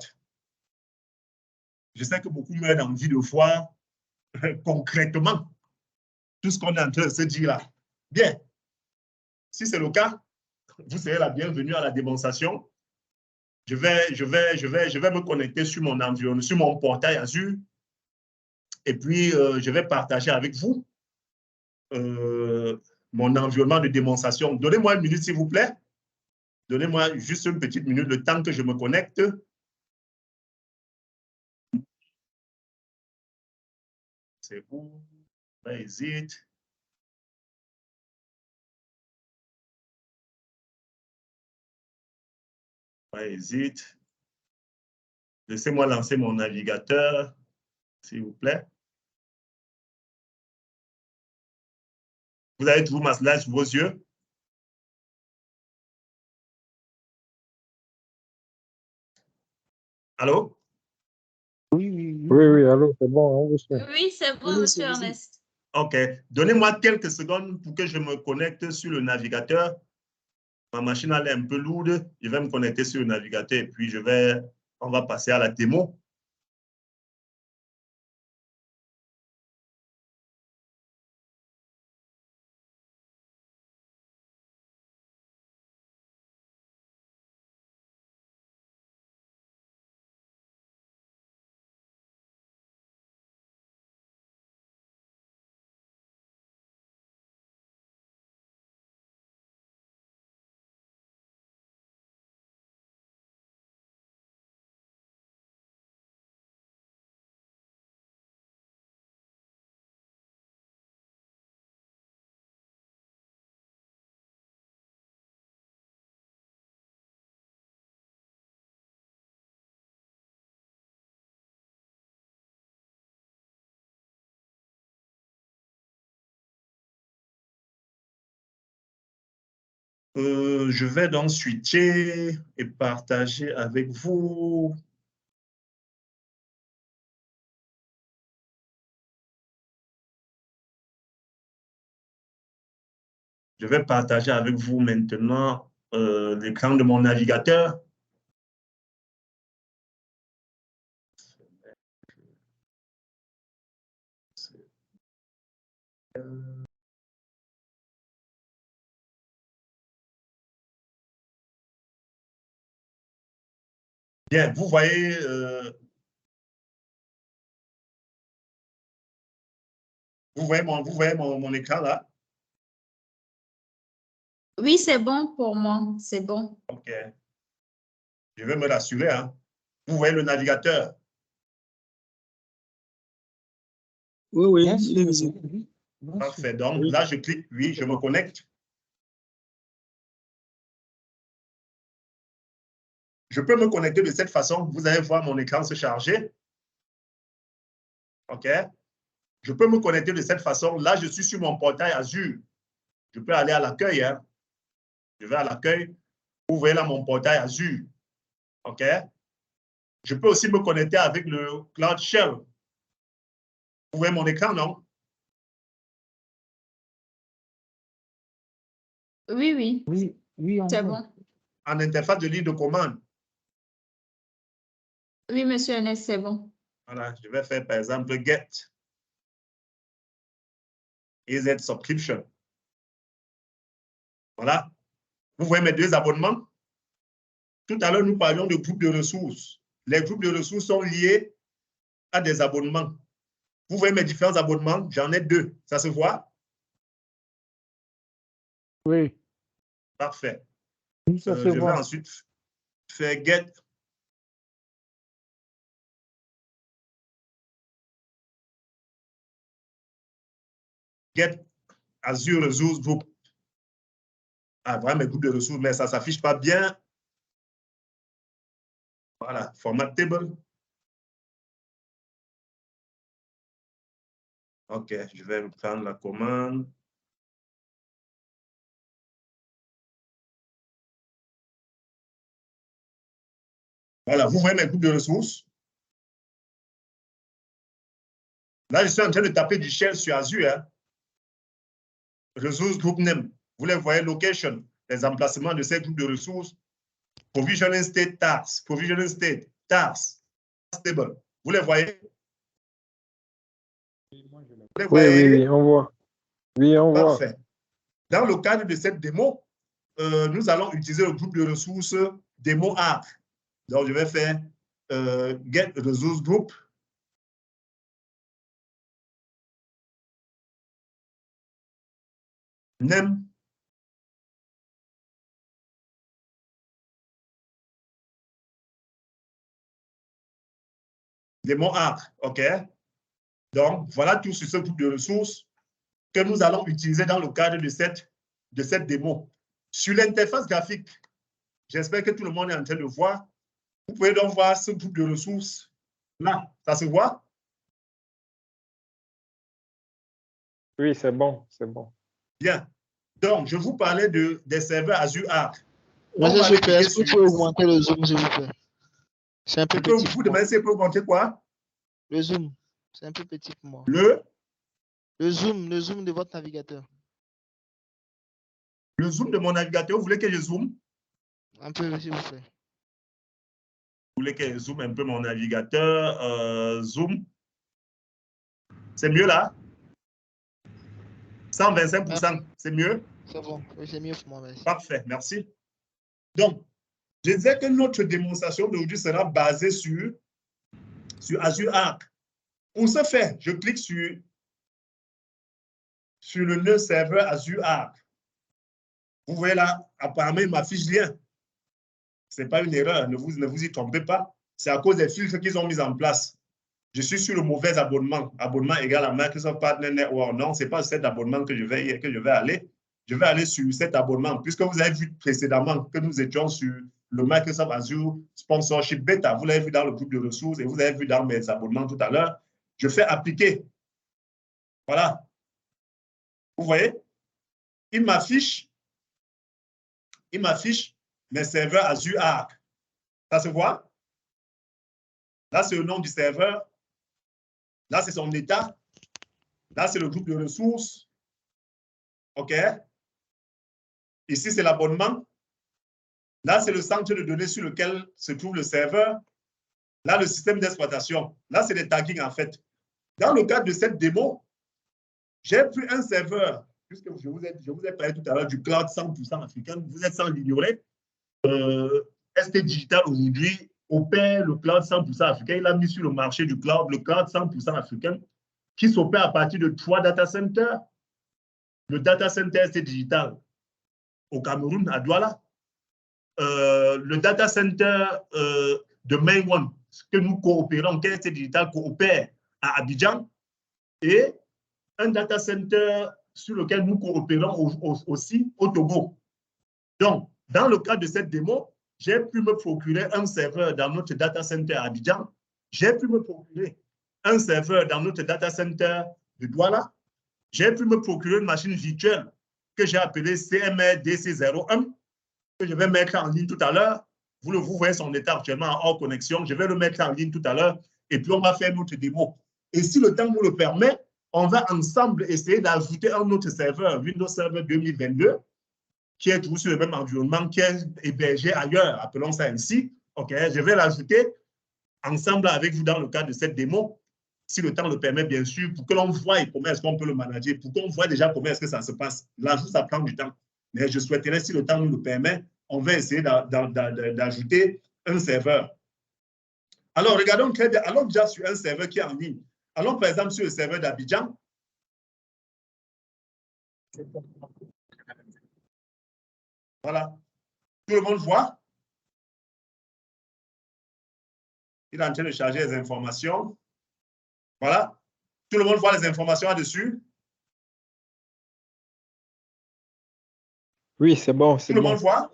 Je sais que beaucoup meurent d'envie de voir concrètement tout ce qu'on est en train de se dire là. Bien. Si c'est le cas, vous serez la bienvenue à la démonstration. Je vais me connecter sur mon environnement, sur mon portail Azure. Et puis, je vais partager avec vous mon environnement de démonstration. Donnez-moi une minute, s'il vous plaît. Donnez-moi juste une petite minute, le temps que je me connecte. C'est où? Where is it? Where is it? Laissez-moi lancer mon navigateur, s'il vous plaît. Vous avez toujours ma slide sous vos yeux? Allô? Oui, allô, c'est bon, hein, monsieur. Oui, c'est bon, monsieur Ernest. OK. Donnez-moi quelques secondes pour que je me connecte sur le navigateur. Ma machine elle est un peu lourde. Je vais me connecter sur le navigateur et puis on va passer à la démo. Je vais donc switcher et partager avec vous. Je vais partager avec vous maintenant l'écran de mon navigateur. Bien, vous voyez mon écran là? Oui, c'est bon pour moi, c'est bon. OK. Je vais me rassurer. Hein. Vous voyez le navigateur? Oui. Parfait. Donc là, je clique oui, je me connecte. Je peux me connecter de cette façon. Vous allez voir mon écran se charger. OK. Je peux me connecter de cette façon. Là, je suis sur mon portail Azure. Je peux aller à l'accueil. Hein. Je vais à l'accueil. Vous voyez là mon portail Azure. OK. Je peux aussi me connecter avec le Cloud Shell. Vous voyez mon écran, non? Oui, c'est bon. En interface de ligne de commande. Oui, monsieur Ernest, c'est bon. Voilà, je vais faire par exemple get EZ subscription. Voilà. Vous voyez mes deux abonnements? Tout à l'heure, nous parlions de groupes de ressources. Les groupes de ressources sont liés à des abonnements. Vous voyez mes différents abonnements? J'en ai deux. Ça se voit? Oui. Parfait. Ça se je voit. vais ensuite faire get Azure Resource Group. Ah, voilà mes groupes de ressources, mais ça ne s'affiche pas bien. Voilà, format table. OK, je vais prendre la commande. Voilà, vous voyez mes groupes de ressources. Là, je suis en train de taper du shell sur Azure. Hein. Ressources group name. Vous les voyez, location, les emplacements de ces groupes de ressources. Provisioning state tasks, provisioning state tasks, table. Vous les voyez? Oui, on voit. Oui, on voit. Parfait. Dans le cadre de cette démo, nous allons utiliser le groupe de ressources démo ARC. Donc, je vais faire get resource group. Name. Démo ARC, OK? Donc, voilà tout sur ce groupe de ressources que nous allons utiliser dans le cadre de cette démo. Sur l'interface graphique, j'espère que tout le monde est en train de voir. Vous pouvez donc voir ce groupe de ressources là. Ça se voit? Oui, c'est bon, c'est bon. Bien. Donc, je vous parlais des serveurs Azure Arc. Monsieur Super, est-ce que vous pouvez augmenter le zoom, s'il vous plaît? C'est un peu petit. Vous demandez si vous pouvez augmenter quoi? Le zoom. C'est un peu petit pour moi. Le zoom de votre navigateur. Le zoom de mon navigateur, vous voulez que je zoome? Un peu, s'il vous plaît. Vous voulez que je zoome un peu mon navigateur? Zoom. C'est mieux là? 125%, c'est mieux? C'est bon, oui, c'est mieux pour moi, merci. Parfait, merci. Donc, je disais que notre démonstration d'aujourd'hui sera basée sur Azure Arc. Pour ce faire, je clique sur le nœud serveur Azure Arc. Vous voyez là, apparemment, il m'affiche lien. Ce n'est pas une erreur, ne vous y trompez pas. C'est à cause des filtres qu'ils ont mis en place. Je suis sur le mauvais abonnement. Abonnement égal à Microsoft Partner Network. Non, ce n'est pas cet abonnement que je vais aller. Je vais aller sur cet abonnement. Puisque vous avez vu précédemment que nous étions sur le Microsoft Azure Sponsorship Beta. Vous l'avez vu dans le groupe de ressources et vous avez vu dans mes abonnements tout à l'heure. Je fais appliquer. Voilà. Vous voyez? Il m'affiche mes serveurs Azure Arc. Ça se voit? Là, c'est le nom du serveur. Là, c'est son état. Là, c'est le groupe de ressources. OK? Ici, c'est l'abonnement. Là, c'est le centre de données sur lequel se trouve le serveur. Là, le système d'exploitation. Là, c'est les taggings, en fait. Dans le cadre de cette démo, j'ai pris un serveur, puisque je vous ai parlé tout à l'heure du cloud 100% africain. Vous êtes sans l'ignorer. ST Digital, aujourd'hui, opère le cloud 100% africain. Il a mis sur le marché du cloud le cloud 100% africain qui s'opère à partir de 3 data centers. Le data center ST Digital au Cameroun, à Douala. Le data center de Main One, que nous coopérons, que ST Digital coopère à Abidjan, et un data center sur lequel nous coopérons aussi au Togo. Donc, dans le cadre de cette démo, j'ai pu me procurer un serveur dans notre data center à Abidjan. J'ai pu me procurer un serveur dans notre data center de Douala. J'ai pu me procurer une machine virtuelle que j'ai appelée CMR DC01, que je vais mettre en ligne tout à l'heure. Vous voyez son état actuellement hors connexion. Je vais le mettre en ligne tout à l'heure et puis on va faire notre démo. Et si le temps nous le permet, on va ensemble essayer d'ajouter un autre serveur, Windows Server 2022, qui est toujours sur le même environnement, qui est hébergé ailleurs, appelons ça ainsi. OK, je vais l'ajouter ensemble avec vous dans le cadre de cette démo, si le temps le permet, bien sûr, pour que l'on voie comment est-ce qu'on peut le manager, pour qu'on voit déjà comment est-ce que ça se passe. L'ajout, ça prend du temps. Mais je souhaiterais, si le temps nous le permet, on va essayer d'ajouter un serveur. Alors, regardons très bien. Allons déjà sur un serveur qui est en ligne. Allons par exemple sur le serveur d'Abidjan. Voilà. Tout le monde voit? Il est en train de charger les informations. Voilà. Tout le monde voit les informations là-dessus? Oui, c'est bon. Tout le monde voit?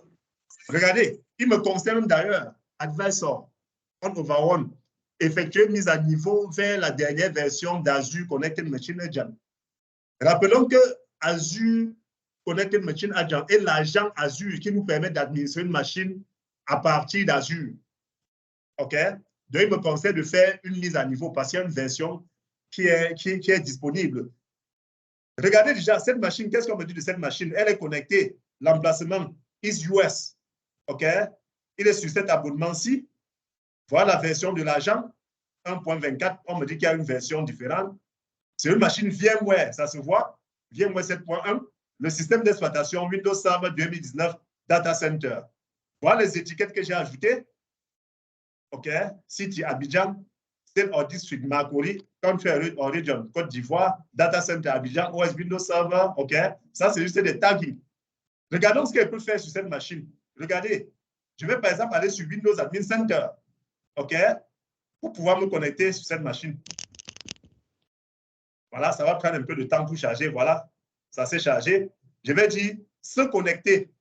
Regardez, il me concerne d'ailleurs, Advisor, on over one, effectuer mise à niveau vers la dernière version d'Azure Connected Machine Agent. Rappelons que Azure Connected Machine Agent est l'agent Azure qui nous permet d'administrer une machine à partir d'Azure. OK? Donc, il me conseille de faire une mise à niveau parce qu'il y a une version qui est disponible. Regardez déjà cette machine. Qu'est-ce qu'on me dit de cette machine? Elle est connectée. L'emplacement is US. OK? Il est sur cet abonnement-ci. Voilà la version de l'agent 1.24. On me dit qu'il y a une version différente. C'est une machine VMware, ça se voit. VMware 7.1, le système d'exploitation Windows Server 2019 Data Center. Voilà les étiquettes que j'ai ajoutées. OK. City Abidjan, State or District Makori, Country or Region Côte d'Ivoire, Data Center Abidjan, OS Windows Server. OK. Ça, c'est juste des taggings. Regardons ce qu'elle peut faire sur cette machine. Regardez. Je vais par exemple aller sur Windows Admin Center. OK. Pour pouvoir me connecter sur cette machine. Voilà, ça va prendre un peu de temps pour charger. Voilà, ça s'est chargé. Je vais dire se connecter.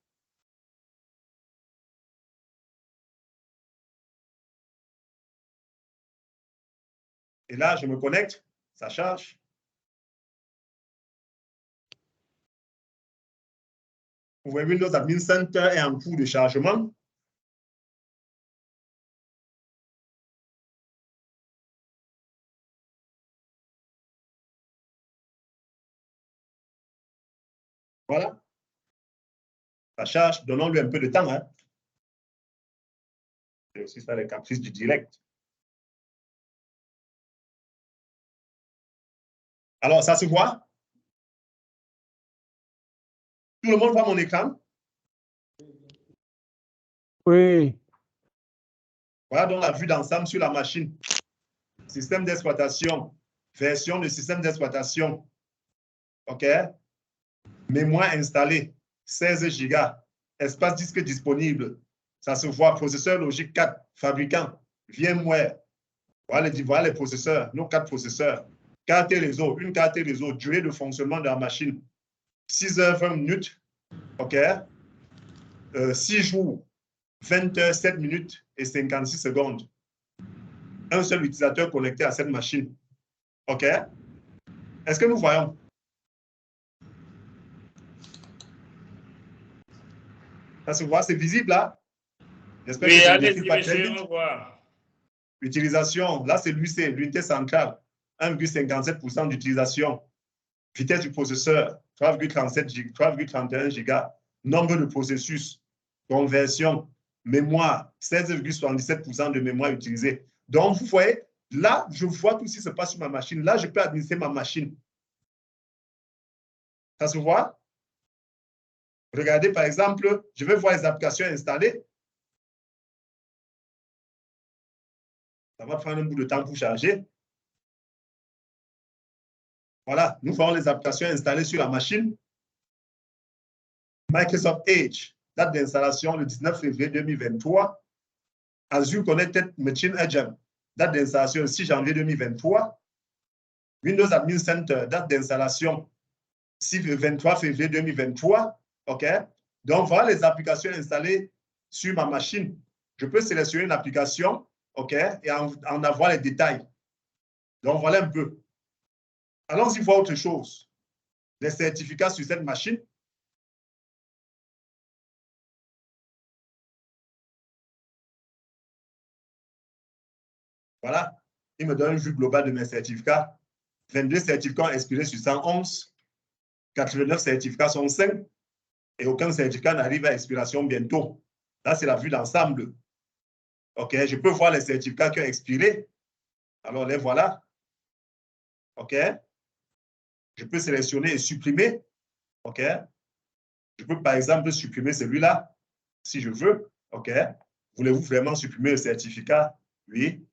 Et là, je me connecte, ça charge. Vous voyez, Windows Admin Center est en cours de chargement. Voilà. Ça charge, donnons-lui un peu de temps. Hein. C'est aussi ça les caprices du direct. Alors, ça se voit? Tout le monde voit mon écran? Oui. Voilà donc la vue d'ensemble sur la machine. Système d'exploitation, version de système d'exploitation. OK? Mémoire installée, 16 Go. Espace disque disponible. Ça se voit. Processeur logique 4, fabricant, VMware. Voilà les processeurs, nos 4 processeurs. Carte réseau, une carte réseau, durée de fonctionnement de la machine. 6 heures, 20 minutes. OK? 6 jours, 20 heures, 7 minutes et 56 secondes. Un seul utilisateur connecté à cette machine. OK? Est-ce que nous voyons? Ça se voit, c'est visible là? J'espère que je ne décris pas très vite. Utilisation, là c'est l'UC, l'unité centrale. 1,57% d'utilisation. Vitesse du processeur, 3,31 Go. Nombre de processus, conversion, mémoire, 16,77% de mémoire utilisée. Donc, vous voyez, là, je vois tout ce qui se passe sur ma machine. Là, je peux administrer ma machine. Ça se voit? Regardez, par exemple, je vais voir les applications installées. Ça va prendre un bout de temps pour charger. Voilà, nous voyons les applications installées sur la machine. Microsoft Edge, date d'installation le 19 février 2023. Azure Connected Machine Agent, date d'installation le 6 janvier 2023. Windows Admin Center, date d'installation 23 février 2023. OK? Donc, voilà les applications installées sur ma machine. Je peux sélectionner une application, OK, et en avoir les détails. Donc, voilà un peu. Allons-y voir autre chose. Les certificats sur cette machine. Voilà. Il me donne une vue globale de mes certificats. 22 certificats ont expiré sur 111. 89 certificats sont 5. Et aucun certificat n'arrive à expiration bientôt. Là, c'est la vue d'ensemble. OK, je peux voir les certificats qui ont expiré. Alors, les voilà. OK. Je peux sélectionner et supprimer. OK. Je peux, par exemple, supprimer celui-là, si je veux. OK. Voulez-vous vraiment supprimer le certificat? Oui.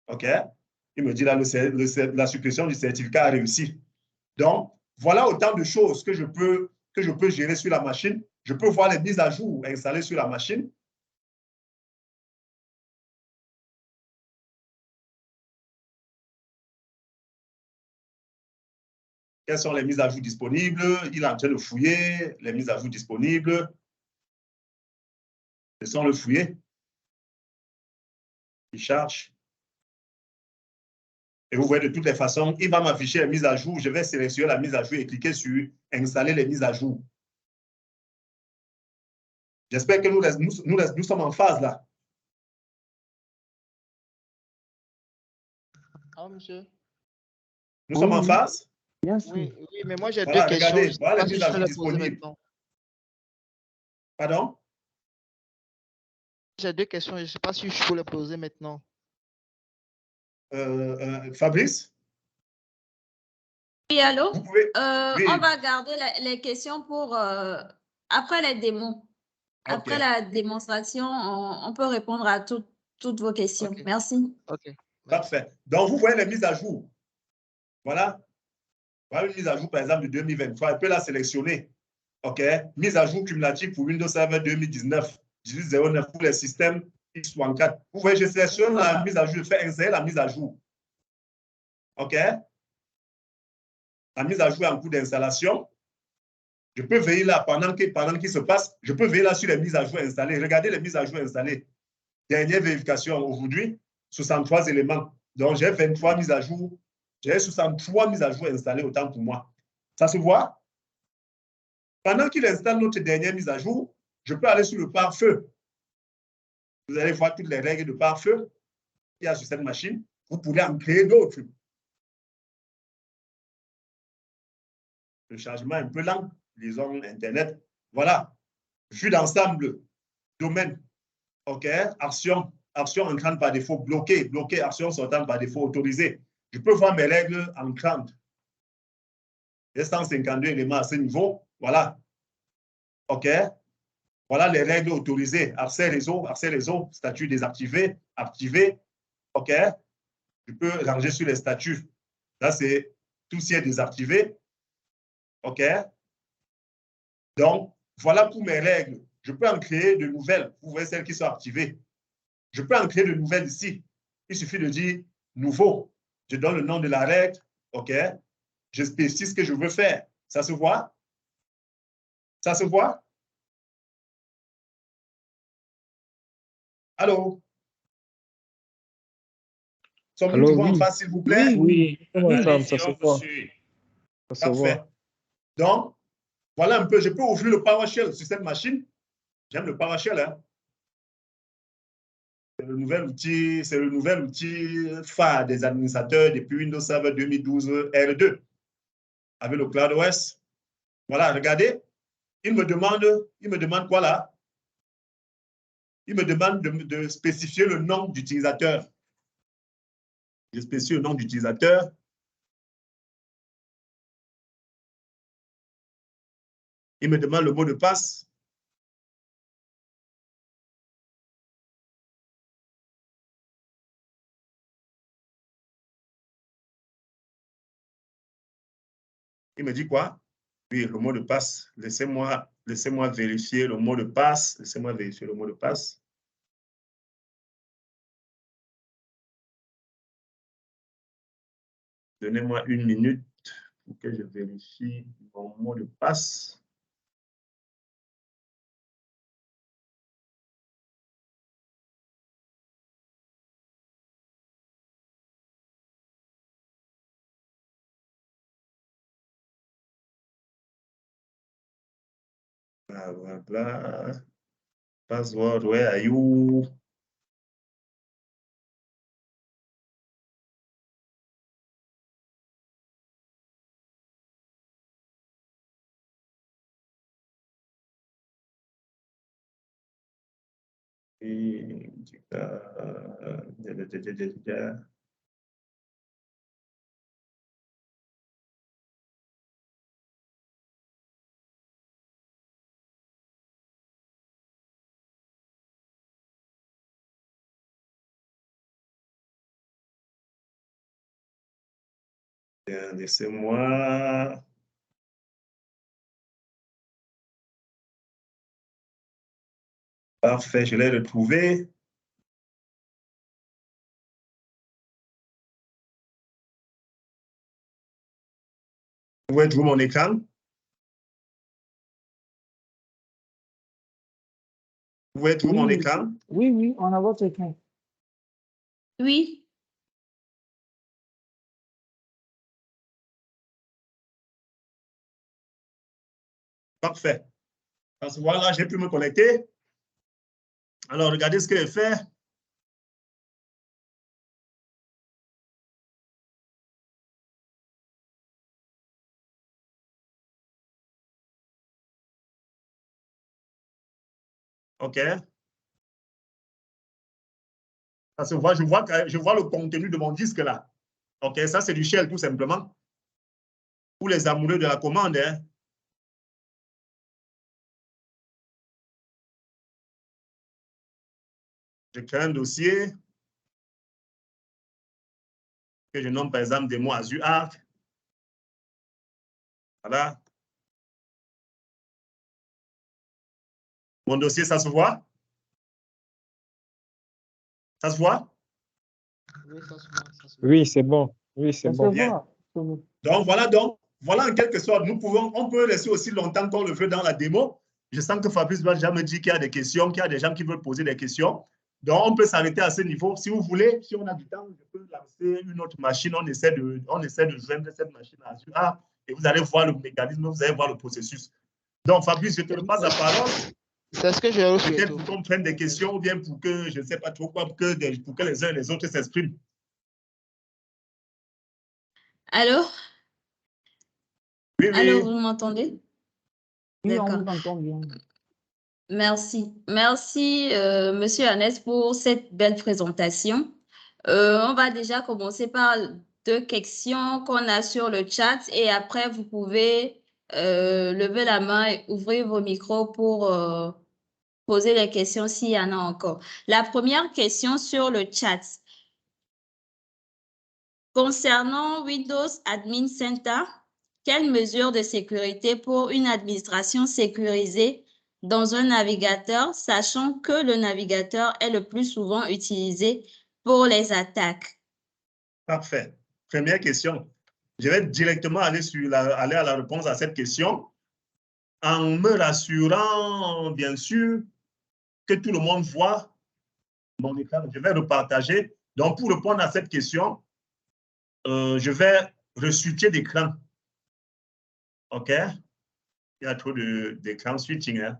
OK. Il me dit là, la suppression du certificat a réussi. Donc, voilà autant de choses que je peux gérer sur la machine. Je peux voir les mises à jour installées sur la machine. Quelles sont les mises à jour disponibles? Il est en train de fouiller les mises à jour disponibles. Laissons le fouiller. Il cherche. Et vous voyez de toutes les façons, il va m'afficher les mises à jour. Je vais sélectionner la mise à jour et cliquer sur installer les mises à jour. J'espère que nous sommes en phase là. Ah, monsieur. Nous sommes en phase? Bien sûr. Oui, mais moi j'ai Voilà, deux questions. regardez, Je sais voilà pas les si mises je à peux jour les poser disponibles. maintenant. Pardon? J'ai deux questions, je ne sais pas si je peux les poser maintenant. Fabrice? Oui, allô? Vous pouvez... oui. On va garder les questions pour après les démos. Après la démonstration, on peut répondre à toutes vos questions. Ok. Merci. Ok. Parfait. Donc, vous voyez les mises à jour. Voilà. Voilà une mise à jour, par exemple, de 2023. Elle peut la sélectionner. OK. Mise à jour cumulative pour Windows Server 2019, 18.09 pour les systèmes X64. Vous voyez, je sélectionne la mise à jour, je fais insérer la mise à jour. OK. La mise à jour est en cours d'installation. Je peux veiller là pendant qu'il se passe. Je peux veiller là sur les mises à jour installées. Regardez les mises à jour installées. Dernière vérification aujourd'hui, 63 éléments. Donc, j'ai 23 mises à jour. J'ai 63 mises à jour installées, autant pour moi. Ça se voit? Pendant qu'il installe notre dernière mise à jour, je peux aller sur le pare-feu. Vous allez voir toutes les règles de pare-feu qu'il y a sur cette machine. Vous pourrez en créer d'autres. Le chargement est un peu lent. Disons Internet. Voilà. Vue d'ensemble. Domaine. OK. Action. Action entrante par défaut. Bloqué. Bloqué. Action sortante par défaut. Autorisé. Je peux voir mes règles entrantes. J'ai 152 éléments à ce niveau. Voilà. OK. Voilà les règles autorisées. Accès réseau, statut désactivé, activé. OK. Je peux ranger sur les statuts. Là, c'est tout ce qui est désactivé. OK. Donc, voilà pour mes règles. Je peux en créer de nouvelles. Vous voyez celles qui sont activées. Je peux en créer de nouvelles ici. Il suffit de dire nouveau. Je donne le nom de la règle. OK. Je spécifie ce que je veux faire. Ça se voit? Ça se voit? Allô? Sommes-nous toujours en face, s'il vous plaît? Oui, Allez-y, ça se on voit. poursuit. Ça se Parfait. voit. Donc, voilà un peu. Je peux ouvrir le PowerShell sur cette machine. J'aime le PowerShell. Hein? C'est le nouvel outil phare des administrateurs depuis Windows Server 2012 R2 avec le CloudOS. Voilà, regardez. Il me demande quoi là? Il me demande de spécifier le nom d'utilisateur. Je spécifie le nom d'utilisateur. Il me demande le mot de passe. Il me dit quoi? Oui, le mot de passe. Laissez-moi vérifier le mot de passe. Laissez-moi vérifier le mot de passe. Donnez-moi une minute pour que je vérifie mon mot de passe. Bla. Password, where are you? Laissez-moi. Parfait, je l'ai retrouvé. Vous pouvez trouver mon écran? Vous pouvez trouver mon écran? Oui, on a votre écran. Oui. Parfait. Parce que voilà, j'ai pu me connecter. Alors, regardez ce que j'ai fait. OK. Parce que je vois le contenu de mon disque là. OK, ça c'est du shell tout simplement. Pour les amoureux de la commande, hein. Je crée un dossier que je nomme par exemple démo Azure Arc. Voilà. Mon dossier, ça se voit? Ça se voit? Oui, c'est bon. Oui, c'est Ça bon. se voit. Donc, voilà en quelque sorte, on peut laisser aussi longtemps qu'on le veut dans la démo. Je sens que Fabrice va déjà me dire qu'il y a des questions, qu'il y a des gens qui veulent poser des questions. Donc, on peut s'arrêter à ce niveau. Si vous voulez, si on a du temps, je peux lancer une autre machine. On essaie de joindre cette machine à Azure Arc et vous allez voir le mécanisme, vous allez voir le processus. Donc, Fabrice, je te repasse la parole. C'est ce que j'ai reçu. Peut-être pour qu'on prenne des questions ou bien pour que, je ne sais pas trop quoi, pour que les uns et les autres s'expriment. Allô? Oui, oui. Allô, vous m'entendez? Oui, on D'accord. vous entend bien. Merci. Merci, Monsieur Ernest, pour cette belle présentation. On va déjà commencer par 2 questions qu'on a sur le chat et après, vous pouvez lever la main et ouvrir vos micros pour poser les questions s'il y en a encore. La première question sur le chat. Concernant Windows Admin Center, quelles mesures de sécurité pour une administration sécurisée dans un navigateur, sachant que le navigateur est le plus souvent utilisé pour les attaques? Parfait. Première question. Je vais directement aller à la réponse à cette question en me rassurant, bien sûr, que tout le monde voit mon écran. Je vais repartager. Donc, pour répondre à cette question, je vais reswitcher d'écran. OK? Il y a trop d'écran switching. Hein?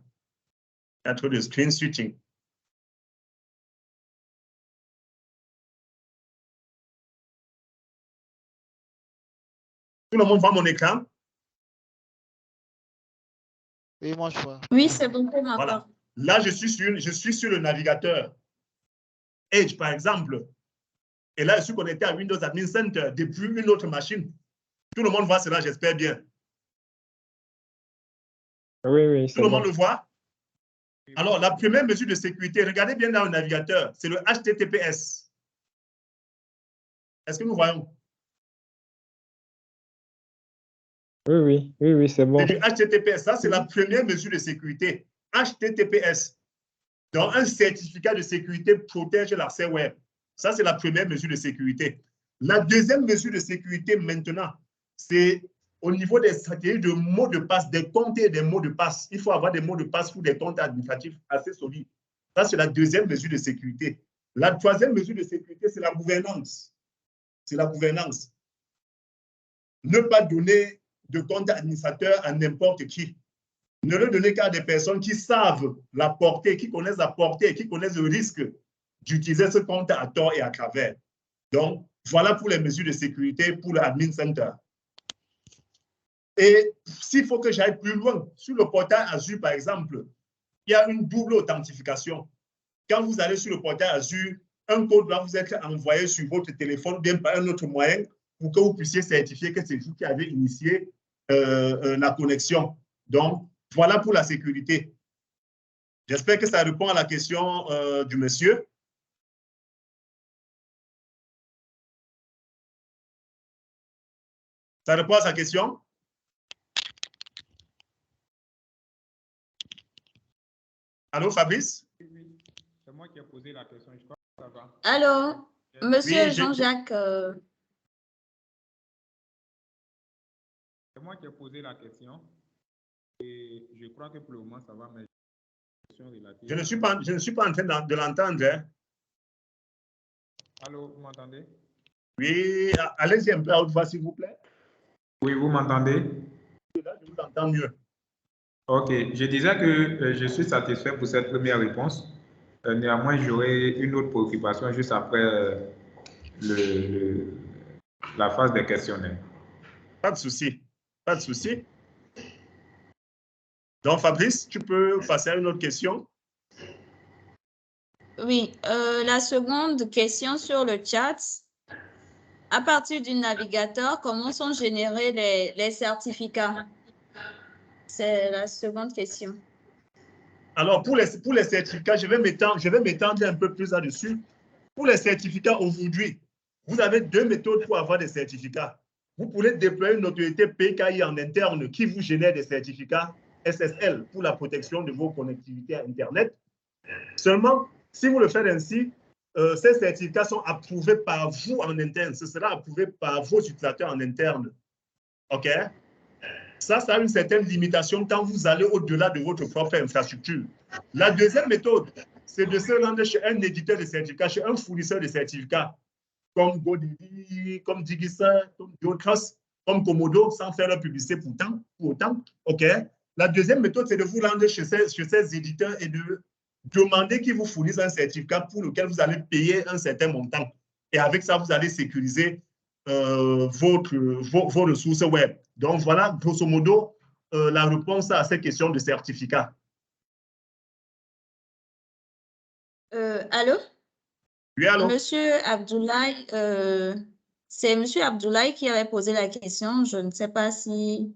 Il y a trop de screen switching. Tout le monde voit mon écran? Oui, moi je vois. Oui, c'est bon pour ma Voilà. part. Là, je suis sur le navigateur Edge, par exemple. Et là, je suis connecté à Windows Admin Center depuis une autre machine. Tout le monde voit cela, j'espère bien. Oui, oui, Tout c'est le bon. monde le voit? Alors, la première mesure de sécurité, regardez bien dans le navigateur, c'est le HTTPS. Est-ce que nous voyons? Oui, c'est bon. C'est du HTTPS. Ça, c'est la première mesure de sécurité. HTTPS. Donc, un certificat de sécurité protège l'accès web. Ça, c'est la première mesure de sécurité. La deuxième mesure de sécurité maintenant, c'est au niveau des stratégies de mots de passe, des comptes et des mots de passe. Il faut avoir des mots de passe pour des comptes administratifs assez solides. Ça, c'est la deuxième mesure de sécurité. La troisième mesure de sécurité, c'est la gouvernance. C'est la gouvernance. Ne pas donner de compte administrateur à n'importe qui. Ne le donner qu'à des personnes qui savent la portée, qui connaissent la portée, qui connaissent le risque d'utiliser ce compte à tort et à travers. Donc, voilà pour les mesures de sécurité pour l'Admin Center. Et s'il faut que j'aille plus loin, sur le portail Azure, par exemple, il y a une double authentification. Quand vous allez sur le portail Azure, un code va vous être envoyé sur votre téléphone ou bien par un autre moyen pour que vous puissiez certifier que c'est vous qui avez initié la connexion. Donc, voilà pour la sécurité. J'espère que ça répond à la question du monsieur. Ça répond à sa question? Allô, Fabrice? Oui, c'est moi qui ai posé la question. Je crois que ça va. Allô, monsieur Oui, Jean-Jacques. C'est moi qui ai posé la question. Et je crois que pour le moment, ça va. Mais je ne suis pas en train de l'entendre. Hein. Allô, vous m'entendez? Oui, allez-y un peu à haute voix, s'il vous plaît. Oui, vous m'entendez? Là, je vous entends mieux. OK. Je disais que je suis satisfait pour cette première réponse. Néanmoins, j'aurai une autre préoccupation juste après la phase des questionnaires. Pas de souci. Pas de souci. Donc, Fabrice, tu peux passer à une autre question? Oui, la seconde question sur le chat. à partir du navigateur, comment sont générés les certificats? C'est la seconde question. Alors, pour les certificats, je vais m'étendre un peu plus là-dessus. Pour les certificats aujourd'hui, vous avez deux méthodes pour avoir des certificats. Vous pouvez déployer une autorité PKI en interne qui vous génère des certificats SSL pour la protection de vos connectivités à Internet. Seulement, si vous le faites ainsi, ces certificats sont approuvés par vous en interne. Ce sera approuvé par vos utilisateurs en interne. OK? Ça a une certaine limitation quand vous allez au-delà de votre propre infrastructure. La deuxième méthode, c'est de se rendre chez un éditeur de certificats, chez un fournisseur de certificats, comme GoDaddy, comme DigiCert, comme Geotrust, comme Komodo, sans faire la publicité pour autant. OK? La deuxième méthode, c'est de vous rendre chez ces éditeurs et de demander qu'ils vous fournissent un certificat pour lequel vous allez payer un certain montant. Et avec ça, vous allez sécuriser vos ressources web. Donc, voilà, grosso modo, la réponse à ces questions de certificat. Allô? Oui, allô? Monsieur Abdoulaye, c'est Monsieur Abdoulaye qui avait posé la question. Je ne sais pas si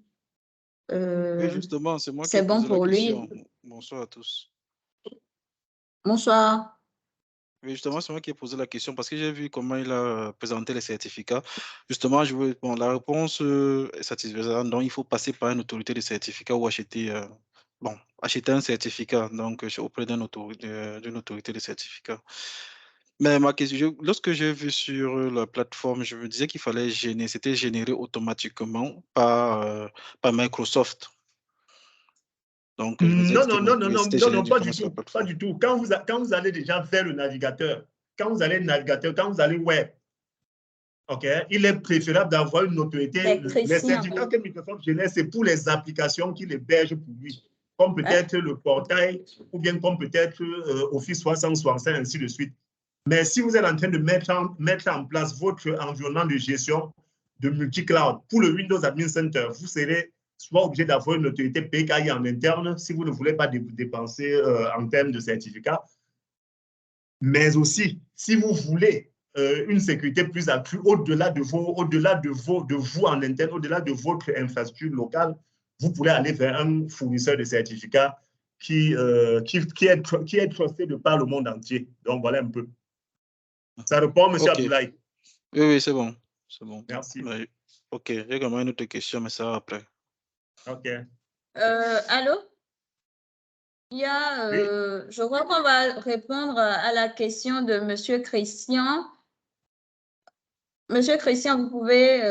Oui, justement, c'est moi qui ai c'est bon posé la pour lui. question. Bonsoir à tous. Bonsoir. Oui, justement, c'est moi qui ai posé la question parce que j'ai vu comment il a présenté les certificats. Justement, la réponse est satisfaisante. Donc, il faut passer par une autorité de certificat ou acheter un certificat donc, auprès d'une autorité de certificat. Mais ma question, lorsque j'ai vu sur la plateforme, je me disais qu'il fallait c'était généré automatiquement par Microsoft. Donc, je me disais Non, que c'était généré pas directement du sur la tout. Pas plateforme. du tout. Quand vous allez déjà vers le navigateur, quand vous allez web, OK, il est préférable d'avoir une autorité. Les certificats que Microsoft génère, c'est pour les applications qu'il héberge pour lui, comme peut-être le portail ou bien comme peut-être Office 365, ainsi de suite. Mais si vous êtes en train de mettre en place votre environnement de gestion de multi-cloud pour le Windows Admin Center, vous serez soit obligé d'avoir une autorité PKI en interne si vous ne voulez pas dépenser en termes de certificats. Mais aussi, si vous voulez une sécurité plus accrue au-delà de vous en interne, au-delà de votre infrastructure locale, vous pourrez aller vers un fournisseur de certificats qui est trusté de par le monde entier. Donc, voilà un peu. Ça répond, M. Abdoulaye? Oui, c'est bon. C'est bon. Merci. Oui. OK, j'ai également une autre question, mais ça va après. OK. Allô? Oui. Je crois qu'on va répondre à la question de M. Christian. Monsieur Christian, vous pouvez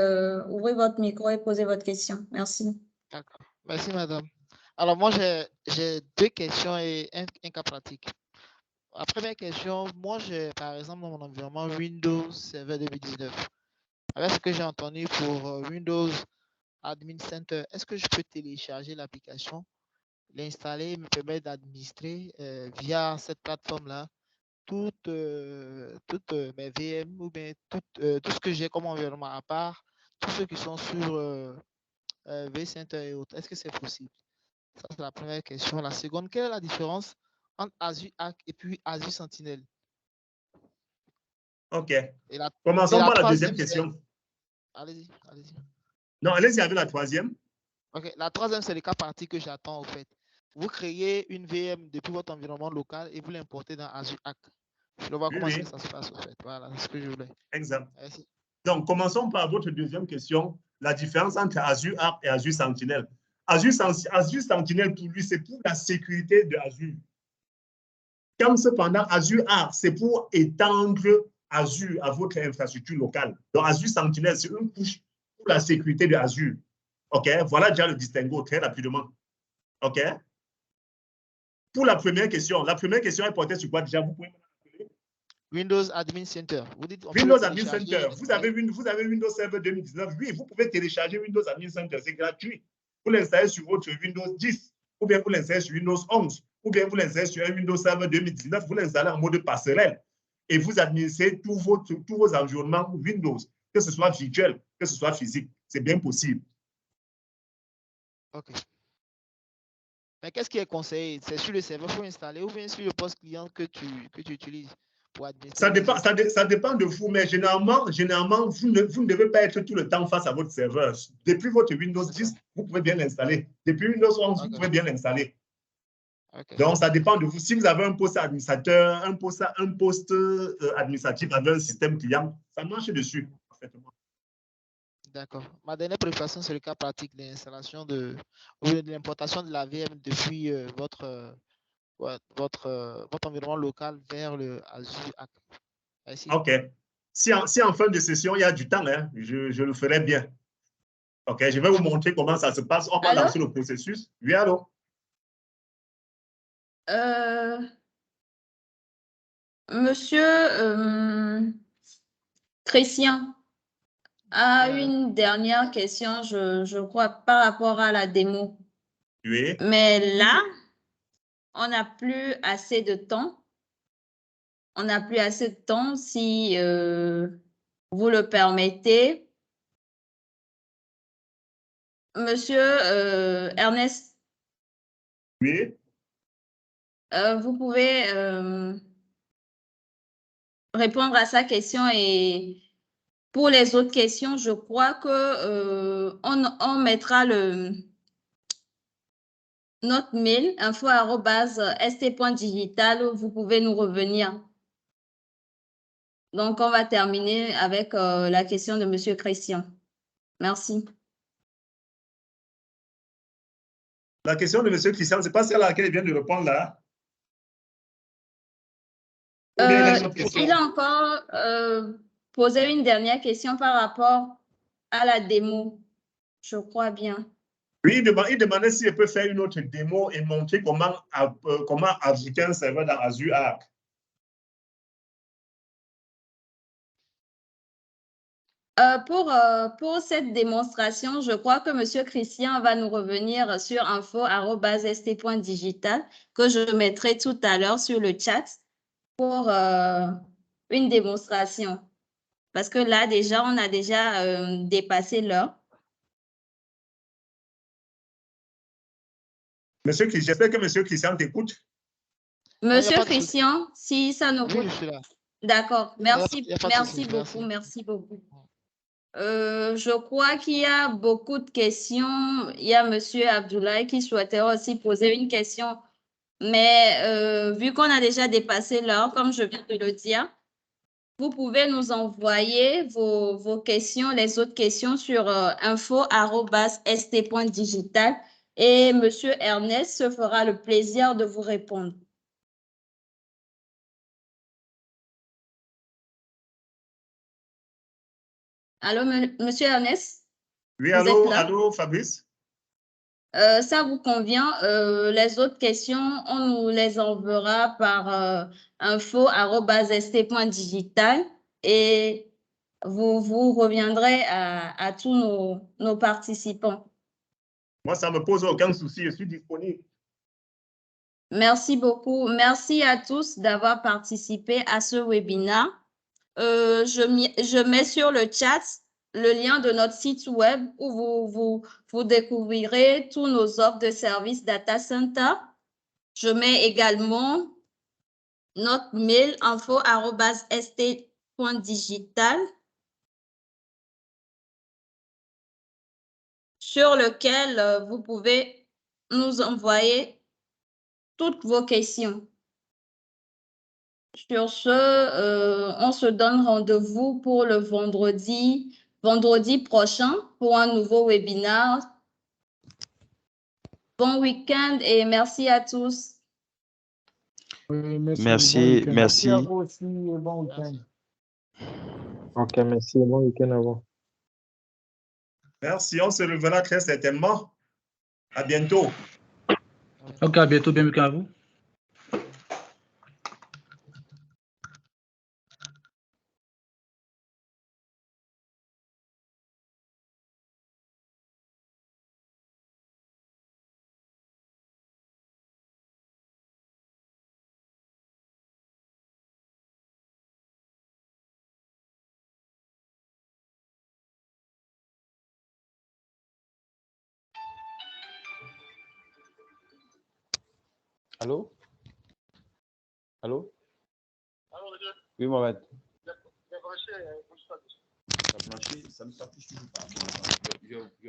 ouvrir votre micro et poser votre question. Merci. D'accord. Merci, madame. Alors, moi, j'ai deux questions et un cas pratique. La première question, moi, j'ai, par exemple, dans mon environnement Windows Server 2019. Avec ce que j'ai entendu pour Windows Admin Center, est-ce que je peux télécharger l'application, l'installer et me permettre d'administrer via cette plateforme-là toutes mes VM ou bien tout ce que j'ai comme environnement, à part tous ceux qui sont sur vCenter et autres? Est-ce que c'est possible? Ça, c'est la première question. La seconde, quelle est la différence entre Azure Arc et puis Azure Sentinel? OK. Et Commençons par la troisième, deuxième question. allez-y, allez-y. Non, allez-y avec la troisième. OK. La troisième, c'est le cas pratique que j'attends, au fait. Vous créez une VM depuis votre environnement local et vous l'importez dans Azure Arc. Je vais voir comment est-ce que ça se passe, au fait. Voilà, c'est ce que je voulais. Exact. Merci. Donc, commençons par votre deuxième question, la différence entre Azure Arc et Azure Sentinel. Azure Sentinel, pour lui, c'est pour la sécurité de Azure. Comme cependant, Azure Arc, c'est pour étendre Azure à votre infrastructure locale. Donc, Azure Sentinel, c'est une couche pour la sécurité de Azure. OK? Voilà déjà le distinguo très rapidement. OK? Pour la première question est portée sur quoi déjà? Vous pouvez Windows Admin Center. Vous dites, Windows Admin Center. Vous avez Windows Server 2019. Oui, vous pouvez télécharger Windows Admin Center. C'est gratuit. Vous l'installez sur votre Windows 10, ou bien vous l'installez sur Windows 11, ou bien vous l'installez sur un Windows Server 2019. Vous l'installez en mode passerelle et vous administrez tous vos environnements Windows, que ce soit virtuel, que ce soit physique. C'est bien possible. OK. Mais qu'est-ce qui est conseillé? C'est sur le serveur qu'il faut installer ou bien sur le poste client que tu utilises? pour administrer Ça les dépend, autres? ça dépend de vous, mais généralement vous ne devez pas être tout le temps face à votre serveur. Depuis votre Windows 10, vous pouvez bien l'installer. Depuis Windows 11, vous pouvez bien l'installer. Donc, ça dépend de vous. Si vous avez un poste administrateur, un poste administratif avec un système client, ça marche dessus, parfaitement. D'accord. Ma dernière préoccupation, c'est le cas pratique de l'installation de l'importation de la VM depuis votre environnement local vers le Azure Arc. Merci. OK. Si en fin de session, il y a du temps, hein, je le ferai bien. OK, je vais vous montrer comment ça se passe. On va lancer le processus. Oui, allô? Monsieur Christian a une dernière question, je crois, par rapport à la démo. Oui. Mais là, on n'a plus assez de temps. On n'a plus assez de temps, si vous le permettez. Monsieur Ernest. Oui. Vous pouvez répondre à sa question, et pour les autres questions, je crois que on mettra notre mail info@st.digital, vous pouvez nous revenir. Donc, on va terminer avec la question de Monsieur Christian. Merci. La question de Monsieur Christian, ce n'est pas celle à laquelle il vient de répondre là. Il a encore posé une dernière question par rapport à la démo, je crois bien. Oui, il demandait si je peux faire une autre démo et montrer comment ajouter un serveur dans Azure Arc. Pour cette démonstration, je crois que M. Christian va nous revenir sur info@st.digital, que je mettrai tout à l'heure sur le chat pour une démonstration. Parce que là, déjà, on a déjà dépassé l'heure. J'espère que M. Christian t'écoute. Monsieur Christian, si ça nous... Oui, je suis là. D'accord, merci, merci beaucoup, merci beaucoup. Je crois qu'il y a beaucoup de questions. Il y a Monsieur Abdoulaye qui souhaitait aussi poser une question. Mais vu qu'on a déjà dépassé l'heure, comme je viens de le dire, vous pouvez nous envoyer vos questions, les autres questions sur info@st.digital, et Monsieur Ernest se fera le plaisir de vous répondre. Allô, Monsieur Ernest? Oui, vous allô, êtes là? allô, Fabrice? Ça vous convient? Les autres questions, on nous les enverra par info@st.digital, et vous reviendrez à tous nos participants. Moi, ça ne me pose aucun souci, je suis disponible. Merci beaucoup. Merci à tous d'avoir participé à ce webinaire. Je mets sur le chat le lien de notre site web où vous découvrirez tous nos offres de services data center. Je mets également notre mail info@st.digital, sur lequel vous pouvez nous envoyer toutes vos questions. Sur ce, on se donne rendez-vous pour le vendredi prochain pour un nouveau webinaire. Bon week-end et merci à tous. Oui, Merci, merci à vous aussi et bon week-end. Ok, merci. Bon week-end à vous. Merci, on se reverra très certainement. À bientôt. Ok, à bientôt. Bien week-end à vous. Allô? Allô? Allô, monsieur? Oui, Mohamed. Ça ne s'affiche toujours pas.